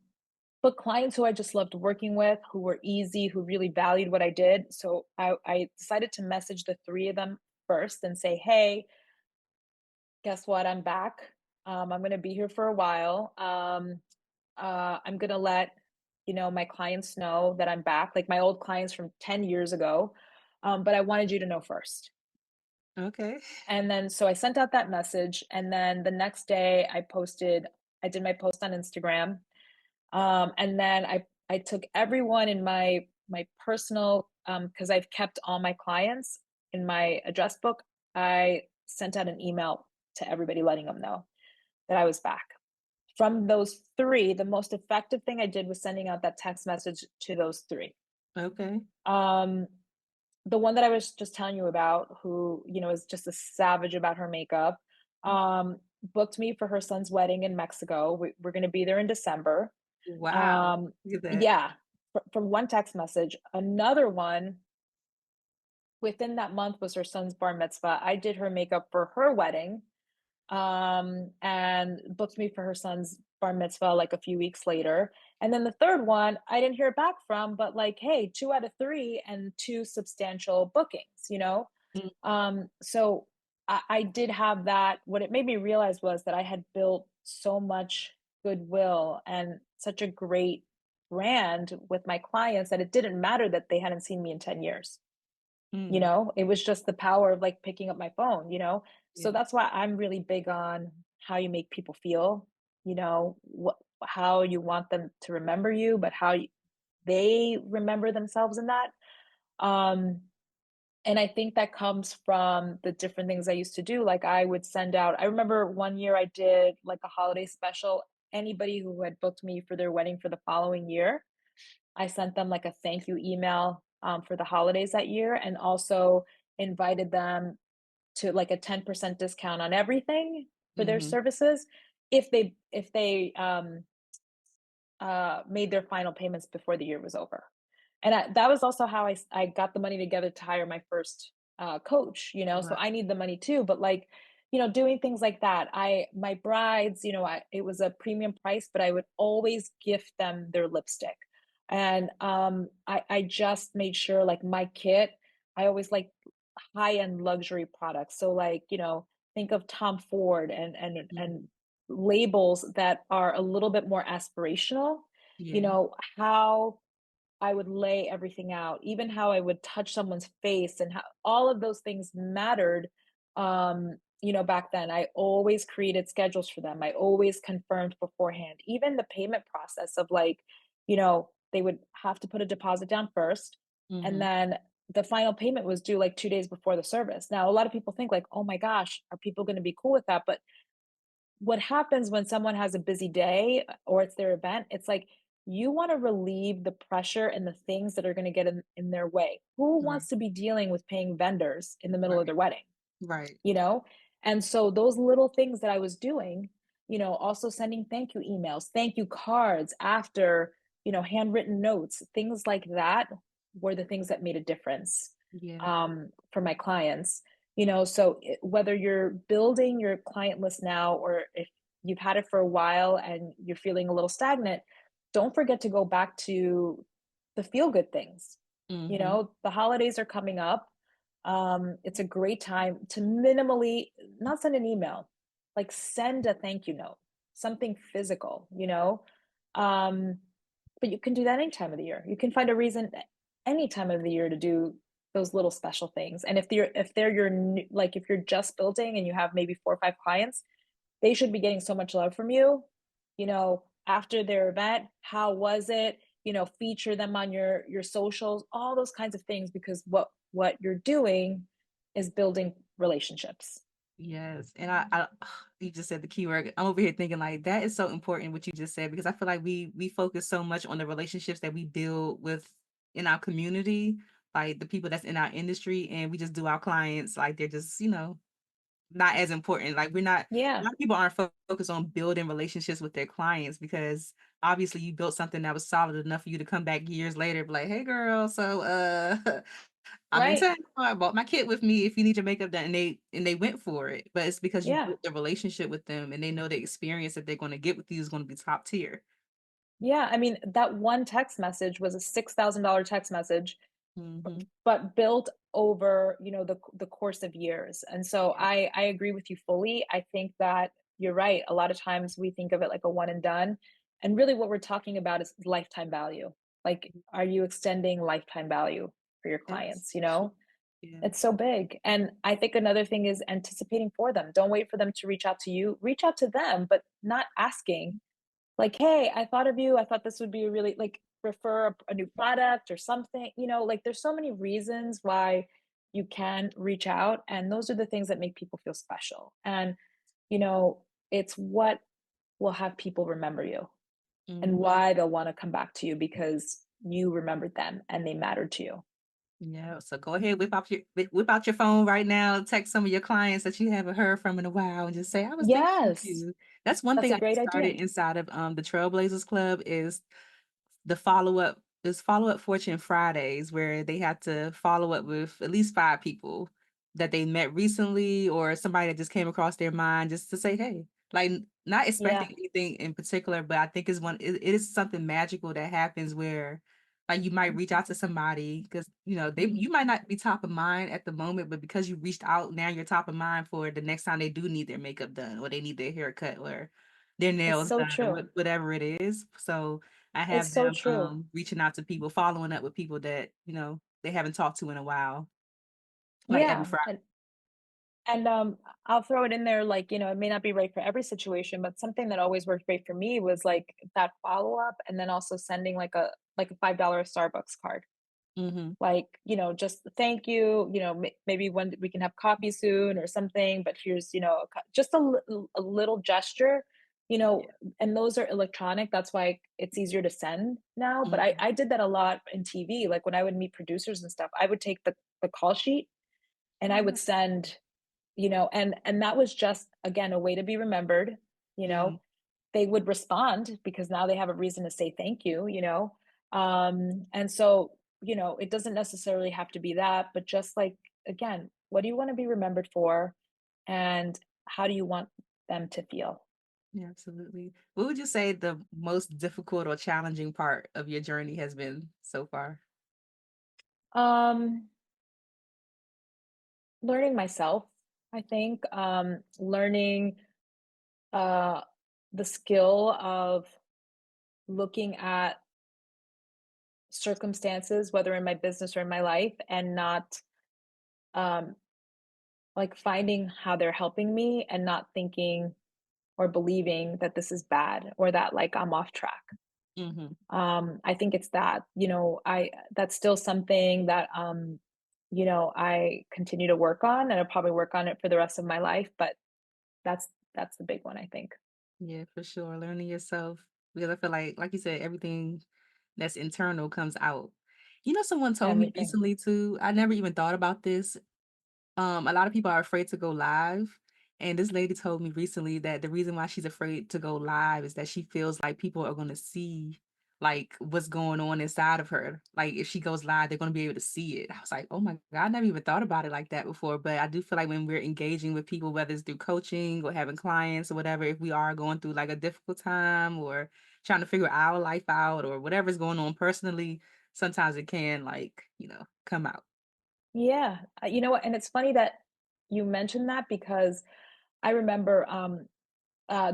but clients who I just loved working with, who were easy, who really valued what I did. So I decided to message the three of them first and say, hey, guess what? I'm back. I'm going to be here for a while. I'm going to let, my clients know that I'm back, like my old clients from 10 years ago. But I wanted you to know first. Okay. And then, so I sent out that message. And then the next day I did my post on Instagram. And then I took everyone in my personal because I've kept all my clients in my address book. I sent out an email to everybody letting them know that I was back. From those three, the most effective thing I did was sending out that text message to those three. Okay. Um, the one that I was just telling you about, who is just a savage about her makeup, booked me for her son's wedding in Mexico. We're going to be there in December. Wow. Um, Look at that. yeah, from one text message. Another one within that month was her son's bar mitzvah. I did her makeup for her wedding, and booked me for her son's bar mitzvah like a few weeks later. And then the third one, I didn't hear back from, but like, hey, two out of three and two substantial bookings. Mm. So I did have that. What it made me realize was that I had built so much goodwill and such a great brand with my clients that it didn't matter that they hadn't seen me in 10 years. Mm. It was just the power of like picking up my phone. So Yeah. that's why I'm really big on how you make people feel, how you want them to remember you, but they remember themselves in that. Um, and I think that comes from the different things I used to do. Like I would send out, I remember one year I did like a holiday special. Anybody who had booked me for their wedding for the following year, I sent them like a thank you email for the holidays that year, and also invited them to like a 10% discount on everything for their Mhm. services if they made their final payments before the year was over. And that was also how I got the money together to hire my first coach. So Right. I need the money too, but like, doing things like that. My brides, it was a premium price, but I would always gift them their lipstick. And I just made sure like my kit, I always like high-end luxury products. So like, think of Tom Ford Mhm. and labels that are a little bit more aspirational. Yeah. How I would lay everything out, even how I would touch someone's face and how all of those things mattered. Back then, I always created schedules for them. I always confirmed beforehand. Even the payment process of like, they would have to put a deposit down first, and Mhm. then the final payment was due like 2 days before the service. Now, a lot of people think like, oh my gosh, are people going to be cool with that? But what happens when someone has a busy day or it's their event, it's like you want to relieve the pressure and the things that are going to get in their way. Who Right. wants to be dealing with paying vendors in the middle of Right. their wedding? Right. you know? And so those little things that I was doing, also sending thank you emails, thank you cards after, handwritten notes, things like that were the things that made a difference Yeah. for my clients. So whether you're building your client list now or if you've had it for a while and you're feeling a little stagnant, don't forget to go back to the feel good things. Mhm. The holidays are coming up. It's a great time to minimally not send an email, like send a thank you note, something physical, Um, but you can do that any time of the year. You can find a reason any time of the year to do those little special things. And if they're your like if you're just building and you have maybe 4 or 5 clients, they should be getting so much love from you, after their event. How was it? Feature them on your socials, all those kinds of things, because what you're doing is building relationships. Yes. And I you just said the key word. I'm over here thinking like that is so important what you just said because I feel like we focus so much on the relationships that we build with in our community, like the people that's in our industry, and we just do our clients like they're just, not as important. Like we're not a Yeah, lot of people aren't focused on building relationships with their clients because obviously you built something that was solid enough for you to come back years later, be like, hey girl, so I'm in right. town. I bought my kit with me if you need your makeup done, and they went for it. But it's because you Yeah. built the relationship with them and they know the experience that they're going to get with you is going to be top tier. Yeah. I mean, that one text message was a $6,000 text message, Hmm. but built over, the course of years. And so Yeah. I agree with you fully. I think that you're right. A lot of times we think of it like a one and done. And really what we're talking about is lifetime value. Like, are you extending lifetime value for your That's clients? so true. Yeah. It's so big. And I think another thing is anticipating for them. Don't wait for them to reach out to you. Reach out to them, but not asking like, "Hey, I thought of you. I thought this would be a really like refer a new product or something." Like there's so many reasons why you can reach out, and those are the things that make people feel special. And you know, it's what will have people remember you and Hmm. why they'll want to come back to you because you remembered them and they mattered to you. Yeah, so go ahead, whip out your phone right now, text some of your clients that you haven't heard from in a while, and just say, "I was thinking of Yes, you." That's one that's thing a I great idea. started inside of the Trailblazers Club is the follow-up there's follow-up Fortune Fridays where they have to follow up with at least 5 people that they met recently or somebody that just came across their mind just to say, "Hey." Like, not Yeah. expecting anything in particular, but I think it is something magical that happens where, like, you might reach out to somebody because you might not be top of mind at the moment, but because you reached out, now you're top of mind for the next time they do need their makeup done or they need their hair cut or their It's nails so done or true. whatever it is. So I It's have so them, true. reaching out to people, following up with people that, they haven't talked to in a while, like every Yeah. Friday. And I'll throw it in there, like, it may not be right for every situation, but something that always worked great for me was like that follow-up and then also sending like a $5 Starbucks card. Mhm. Like, just thank you, maybe when we can have coffee soon or something, but here's, just a little gesture, you know, Yeah. and those are electronic. That's why it's easier to send now. But I, Mhm. I did that a lot in TV. Like when I would meet producers and stuff, I would take the call sheet and I would Oh, send, and that was just again a way to be remembered. you yeah. know they would respond because now they have a reason to say thank you. And so it doesn't necessarily have to be that, but just like, again, what do you want to be remembered for, and how do you want them to feel? Yeah, absolutely. What would you say the most difficult or challenging part of your journey has been so far? um Learning myself, I think. Learning uh the skill of looking at circumstances, whether in my business or in my life, and not um like finding how they're helping me and not thinking or believing that this is bad or that like I'm off track. Mhm. I think it's that, I that's still something that I continue to work on, and I'll probably work on it for the rest of my life, but that's the big one, I think. Yeah, for sure. Learning yourself. Because I feel like you said, everything that's internal comes out. Someone told me Everything. recently too, I never even thought about this. A lot of people are afraid to go live. And this lady told me recently that the reason why she's afraid to go live is that she feels like people are going to see like what's going on inside of her. Like if she goes live, they're going to be able to see it. I was like, oh my God, I never even thought about it like that before. But I do feel like when we're engaging with people, whether it's through coaching or having clients or whatever, if we are going through like a difficult time or trying to figure our life out or whatever's going on personally, sometimes it can come out. Yeah. You know what? And it's funny that you mentioned that because I remember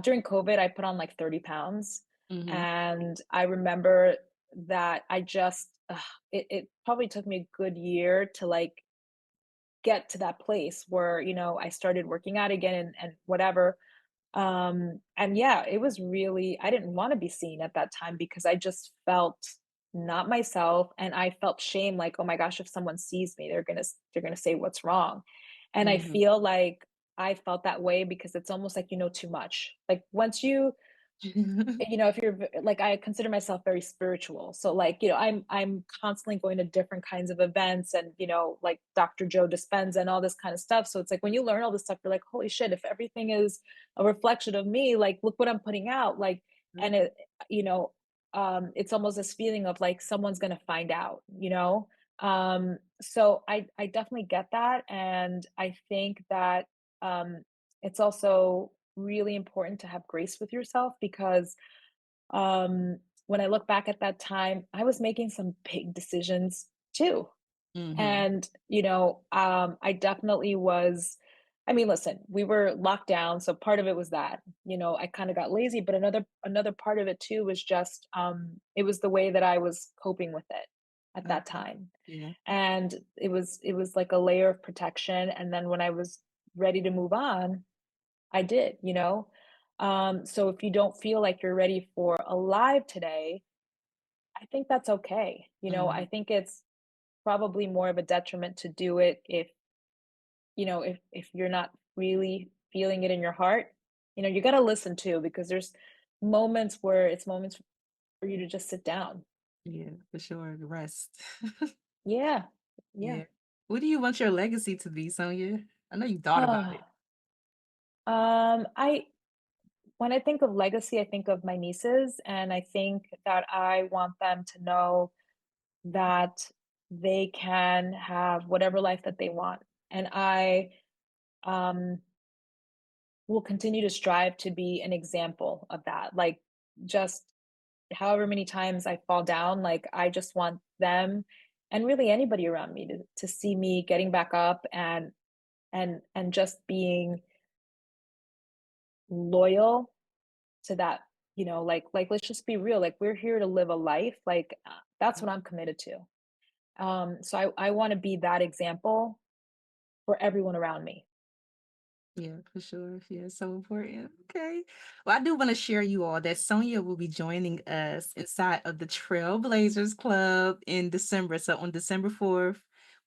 during COVID, I put on like 30 pounds. Hmm. And I remember that it probably took me a good year to like get to that place where, I started working out again and whatever. And yeah, it was really, I didn't want to be seen at that time because I just felt not myself, and I felt shame like, oh my gosh, if someone sees me, they're going to say what's wrong. And I Hmm. feel like I felt that way because it's almost like you know too much. Like once you if you're like, I consider myself very spiritual, so like, I'm constantly going to different kinds of events, and like Dr. Joe Dispenza and all this kind of stuff. So it's like when you learn all this stuff, you're like, holy shit, if everything is a reflection of me, like look what I'm putting out, like. And it you know it's almost this feeling of like someone's going to find out. So I definitely get that, and I think that um it's also really important to have grace with yourself because when I look back at that time, I was making some big decisions too. Hmm. And, I definitely was. I mean, listen, we were locked down, so part of it was that. I kind of got lazy, but another part of it too was just it was the way that I was coping with it at that Okay. time. Yeah. And it was like a layer of protection, and then when I was ready to move on, I did. So if you don't feel like you're ready for a live today, I think that's okay. I Mhm. think it's probably more of a detriment to do it if you're not really feeling it in your heart. You got to listen too, because there's moments for you to just sit down. Yeah, for sure. The rest. Yeah. Yeah. Yeah. What do you want your legacy to be, Sonia? I know you thought about it. I when I think of legacy, I think of my nieces, and I think that I want them to know that they can have whatever life that they want. And I um, will continue to strive to be an example of that. Like, just however many times I fall down, like, I just want them and really anybody around me to see me getting back up and just being loyal to that. Like let's just be real. Like, we're here to live a life. Like, that's what I'm committed to. So I want to be that example for everyone around me. Yeah, for sure. Yeah, so important. Okay. Well, I do want to share you all that Sonia will be joining us inside of the Trailblazers Club in December. So on December 4th,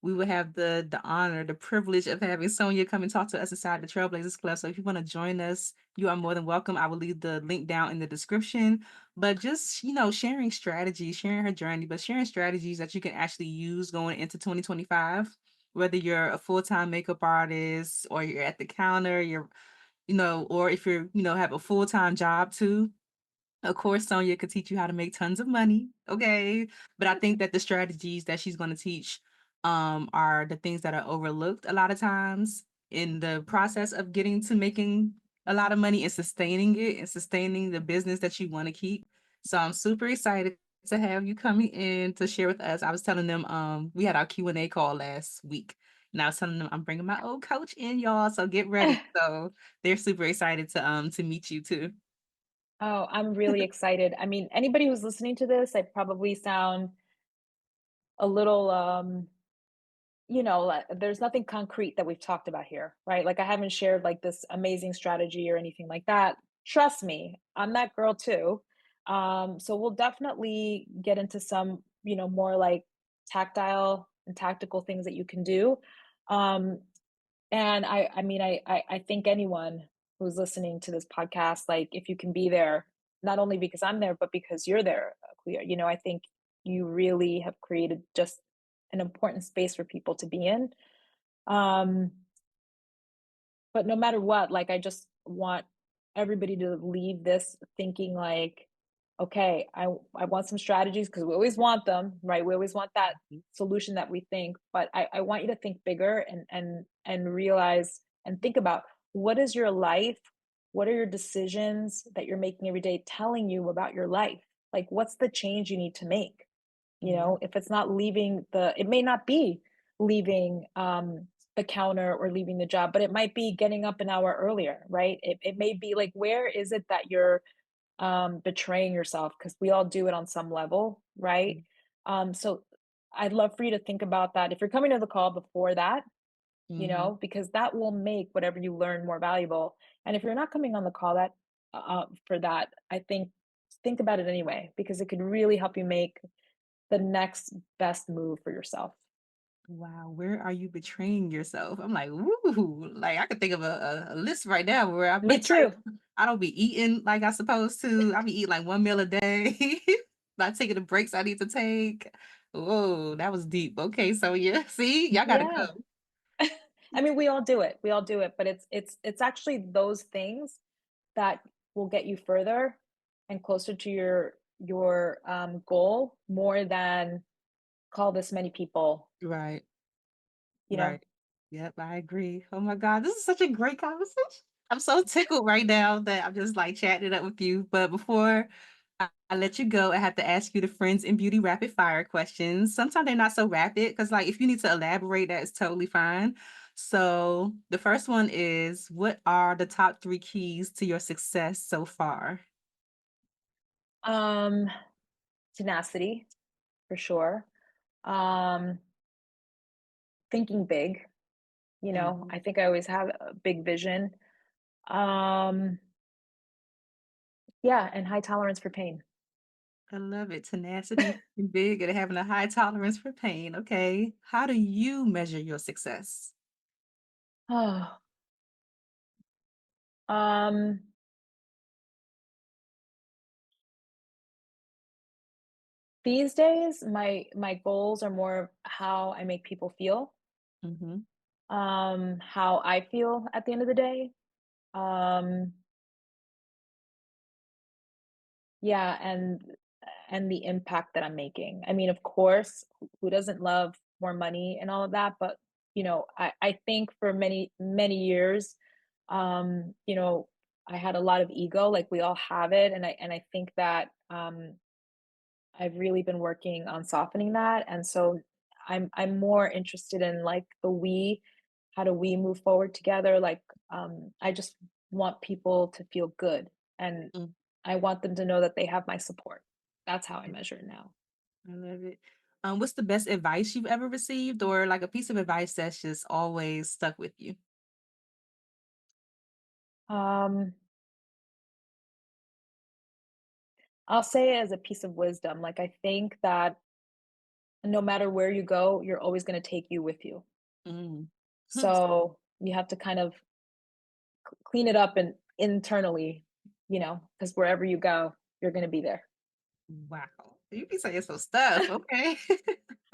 we will have the honor, the privilege of having Sonia come and talk to us inside the Trailblazers Club. So if you want to join us, you are more than welcome. I will leave the link down in the description. But just, sharing strategies, sharing her journey, but sharing strategies that you can actually use going into 2025, whether you're a full-time makeup artist or you're at the counter, or if you're, have a full-time job too. Of course, Sonia could teach you how to make tons of money. Okay. But I think that the strategies that she's going to teach are the things that are overlooked a lot of times in the process of getting to making a lot of money and sustaining it and sustaining the business that you want to keep. So I'm super excited to have you coming in to share with us. I was telling them we had our Q&A call last week. And I was telling them I'm bringing my old coach in, y'all. So get ready. So they're super excited to meet you too. Oh, I'm really excited. I mean, anybody who's listening to this, I probably sound a little there's nothing concrete that we've talked about here, right? Like I haven't shared like this amazing strategy or anything like that. Trust me, I'm that girl too. So we'll definitely get into some, more like tactile and tactical things that you can do. Um, and I mean, I think anyone who's listening to this podcast, like if you can be there, not only because I'm there, but because you're there, clear. I think you really have created just an important space for people to be in. Um, but no matter what, like I just want everybody to leave this thinking like, okay, I want some strategies because we always want them, right? We always want that Mhm. solution that we think, but I want you to think bigger and realize and think about what is your life, what are your decisions that you're making every day telling you about your life? Like what's the change you need to make? Yeah. If it's not leaving it may not be leaving the counter or leaving the job, but it might be getting up an hour earlier, right? It may be like, where is it that you're betraying yourself? Because we all do it on some level, right? So I'd love for you to think about that. If you're coming to the call before that, Mm-hmm. because that will make whatever you learn more valuable. And if you're not coming on the call for that, I think about it anyway, because it could really help you make the next best move for yourself. Wow, where are you betraying yourself? I'm like, woo, like I could think of a list right now where I'm Me betraying. too. I don't be eating like I supposed to. I be eating like one meal a day, not taking the breaks I need to take. Whoa, that was deep. Okay, so yeah, see, y'all gotta Yeah. come. I mean, we all do it. We all do it, but it's actually those things that will get you further and closer to your goal more than call this many people, Right, you know. right. Yep, I agree. Oh my God, this is such a great conversation. I'm so tickled right now that I'm just like chatting it up with you. But before I let you go, I have to ask you the friends in beauty rapid fire questions. Sometimes they're not so rapid because, like, if you need to elaborate, that is totally fine. So, the first one is, what are the top three keys to your success so far? Um Tenacity for sure. Um Thinking big, Mhm. I think I always have a big vision. Um yeah, and high tolerance for pain. I love it. Tenacity, thinking big, and having a high tolerance for pain. Okay. How do you measure your success? Oh, um these days my goals are more of how I make people feel, Hmm. how I feel at the end of the day. Um yeah, and the impact that I'm making. I mean, of course, who doesn't love more money and all of that, but I think for many many years, I had a lot of ego, like we all have it, and I think that I've really been working on softening that, and so I'm more interested in like how do we move forward together? Like, I just want people to feel good, and Mm, I want them to know that they have my support. That's how I measure it now. I love it. What's the best advice you've ever received, or like a piece of advice that's just always stuck with you? Um, I'll say it as a piece of wisdom. Like I think that no matter where you go, you're always going to take you with you. Mm. So you have to kind of clean it up and internally, because wherever you go, you're going to be there. Wow. You be saying some stuff. Okay.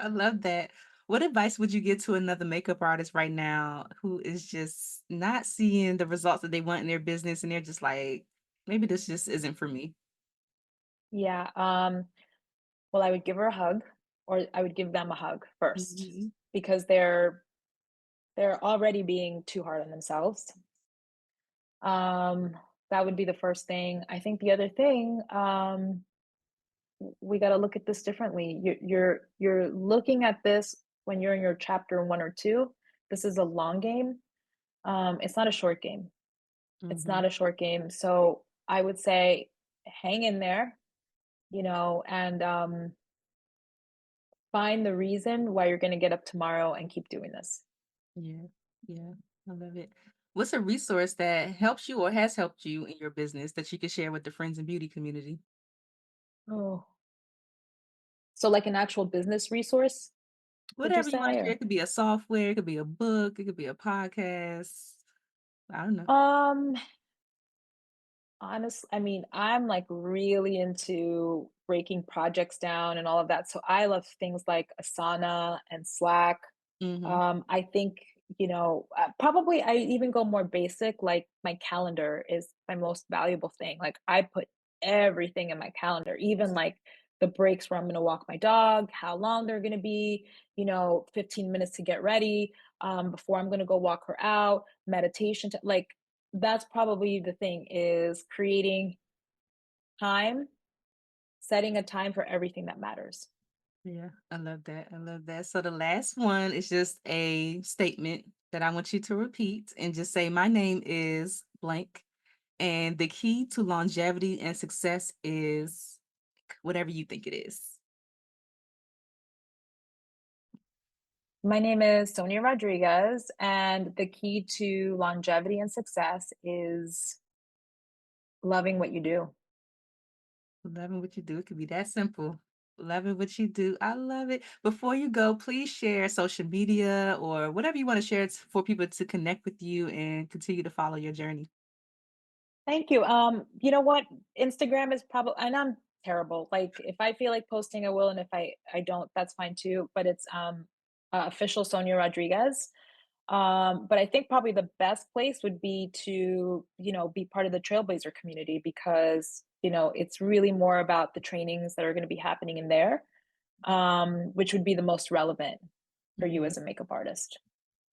I love that. What advice would you give to another makeup artist right now who is just not seeing the results that they want in their business and they're just like, maybe this just isn't for me? Yeah. Well, I would give her a hug, or I would give them a hug first, Mhm. because they're already being too hard on themselves. Um, that would be the first thing. I think the other thing, we got to look at this differently. You're looking at this when you're in your chapter 1 or 2. This is a long game. It's not a short game. It's not Mhm. a short game. So I would say hang in there, and find the reason why you're going to get up tomorrow and keep doing this. Yeah, yeah, I love it. What's a resource that helps you or has helped you in your business that you can share with the friends and beauty community? Oh, so like an actual business resource, would you Whatever you want say? to share. Or It could be a software, it could be a book, it could be a podcast. I don't know. um honestly, I mean, I'm like really into breaking projects down and all of that. So I love things like Asana and Slack. Mm-hmm. I think, probably I even go more basic, like my calendar is my most valuable thing. Like I put everything in my calendar, even like the breaks where I'm going to walk my dog, how long they're going to be, 15 minutes to get ready, before I'm going to go walk her out, meditation, like that's probably the thing is creating time, setting a time for everything that matters. Yeah, I love that. I love that. So the last one is just a statement that I want you to repeat and just say, my name is blank. And the key to longevity and success is whatever you think it is. My name is Sonia Rodriguez, and the key to longevity and success is loving what you do. Loving what you do. It could be that simple. Loving what you do. I love it. Before you go, please share social media or whatever you want to share for people to connect with you and continue to follow your journey. Thank you. You know what? Instagram is probably, and I'm terrible. Like if I feel like posting, I will, and if I don't, that's fine too. But it's official Sonia Rodriguez. But I think probably the best place would be to, be part of the Trailblazer community because, it's really more about the trainings that are going to be happening in there, which would be the most relevant for you Yeah. as a makeup artist.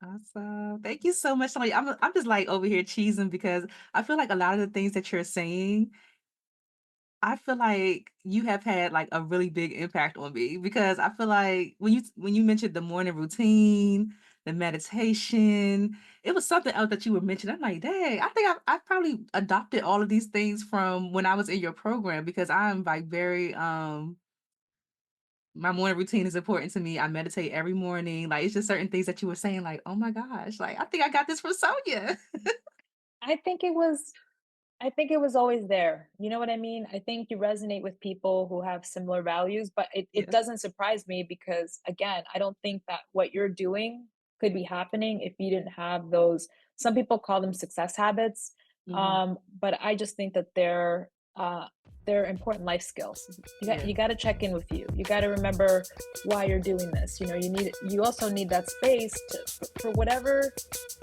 Awesome. Thank you so much, Sonia. I'm just like over here cheesing because I feel like a lot of the things that you're saying, I feel like you have had like a really big impact on me because I feel like when you mentioned the morning routine, the meditation, it was something else that you were mentioning. I'm like, dang, I think I probably adopted all of these things from when I was in your program because I'm like very my morning routine is important to me. I meditate every morning. Like it's just certain things that you were saying, like, oh my gosh, like I think I got this from Sonia. I think it was I think it was always there. You know what I mean? I think you resonate with people who have similar values, but it Yeah. doesn't surprise me because, again, I don't think that what you're doing could be happening if you didn't have those. Some people call them success habits, Hmm. but I just think that they're important life skills. Yeah. You got to check in with you. You got to remember why you're doing this. You also need that space for whatever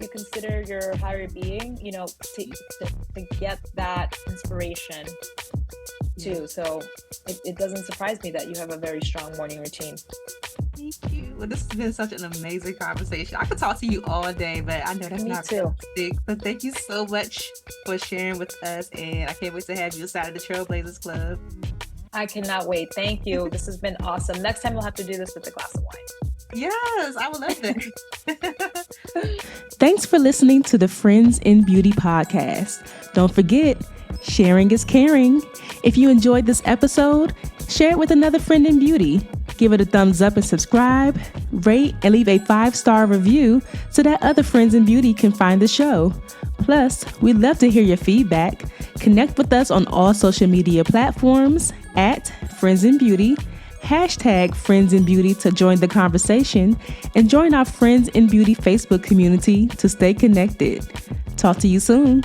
you consider your higher being, to get that inspiration Yeah. too. So it doesn't surprise me that you have a very strong morning routine. Thank you. Well, this has been such an amazing conversation. I could talk to you all day, but I know that's Me not too. realistic. So thank you so much for sharing with us, and I can't wait to have you inside of the Trailblazers Club. I cannot wait. Thank you. This has been awesome. Next time we'll have to do this with a glass of wine. Yes, I would love that. Thanks for listening to the Friends in Beauty podcast. Don't forget, sharing is caring. If you enjoyed this episode, share it with another friend in beauty. Give it a thumbs up and subscribe, rate, and leave a 5-star review so that other friends in beauty can find the show. Plus, we'd love to hear your feedback. Connect with us on all social media platforms at Friends in Beauty, hashtag Friends in Beauty to join the conversation, and join our Friends in Beauty Facebook community to stay connected. Talk to you soon.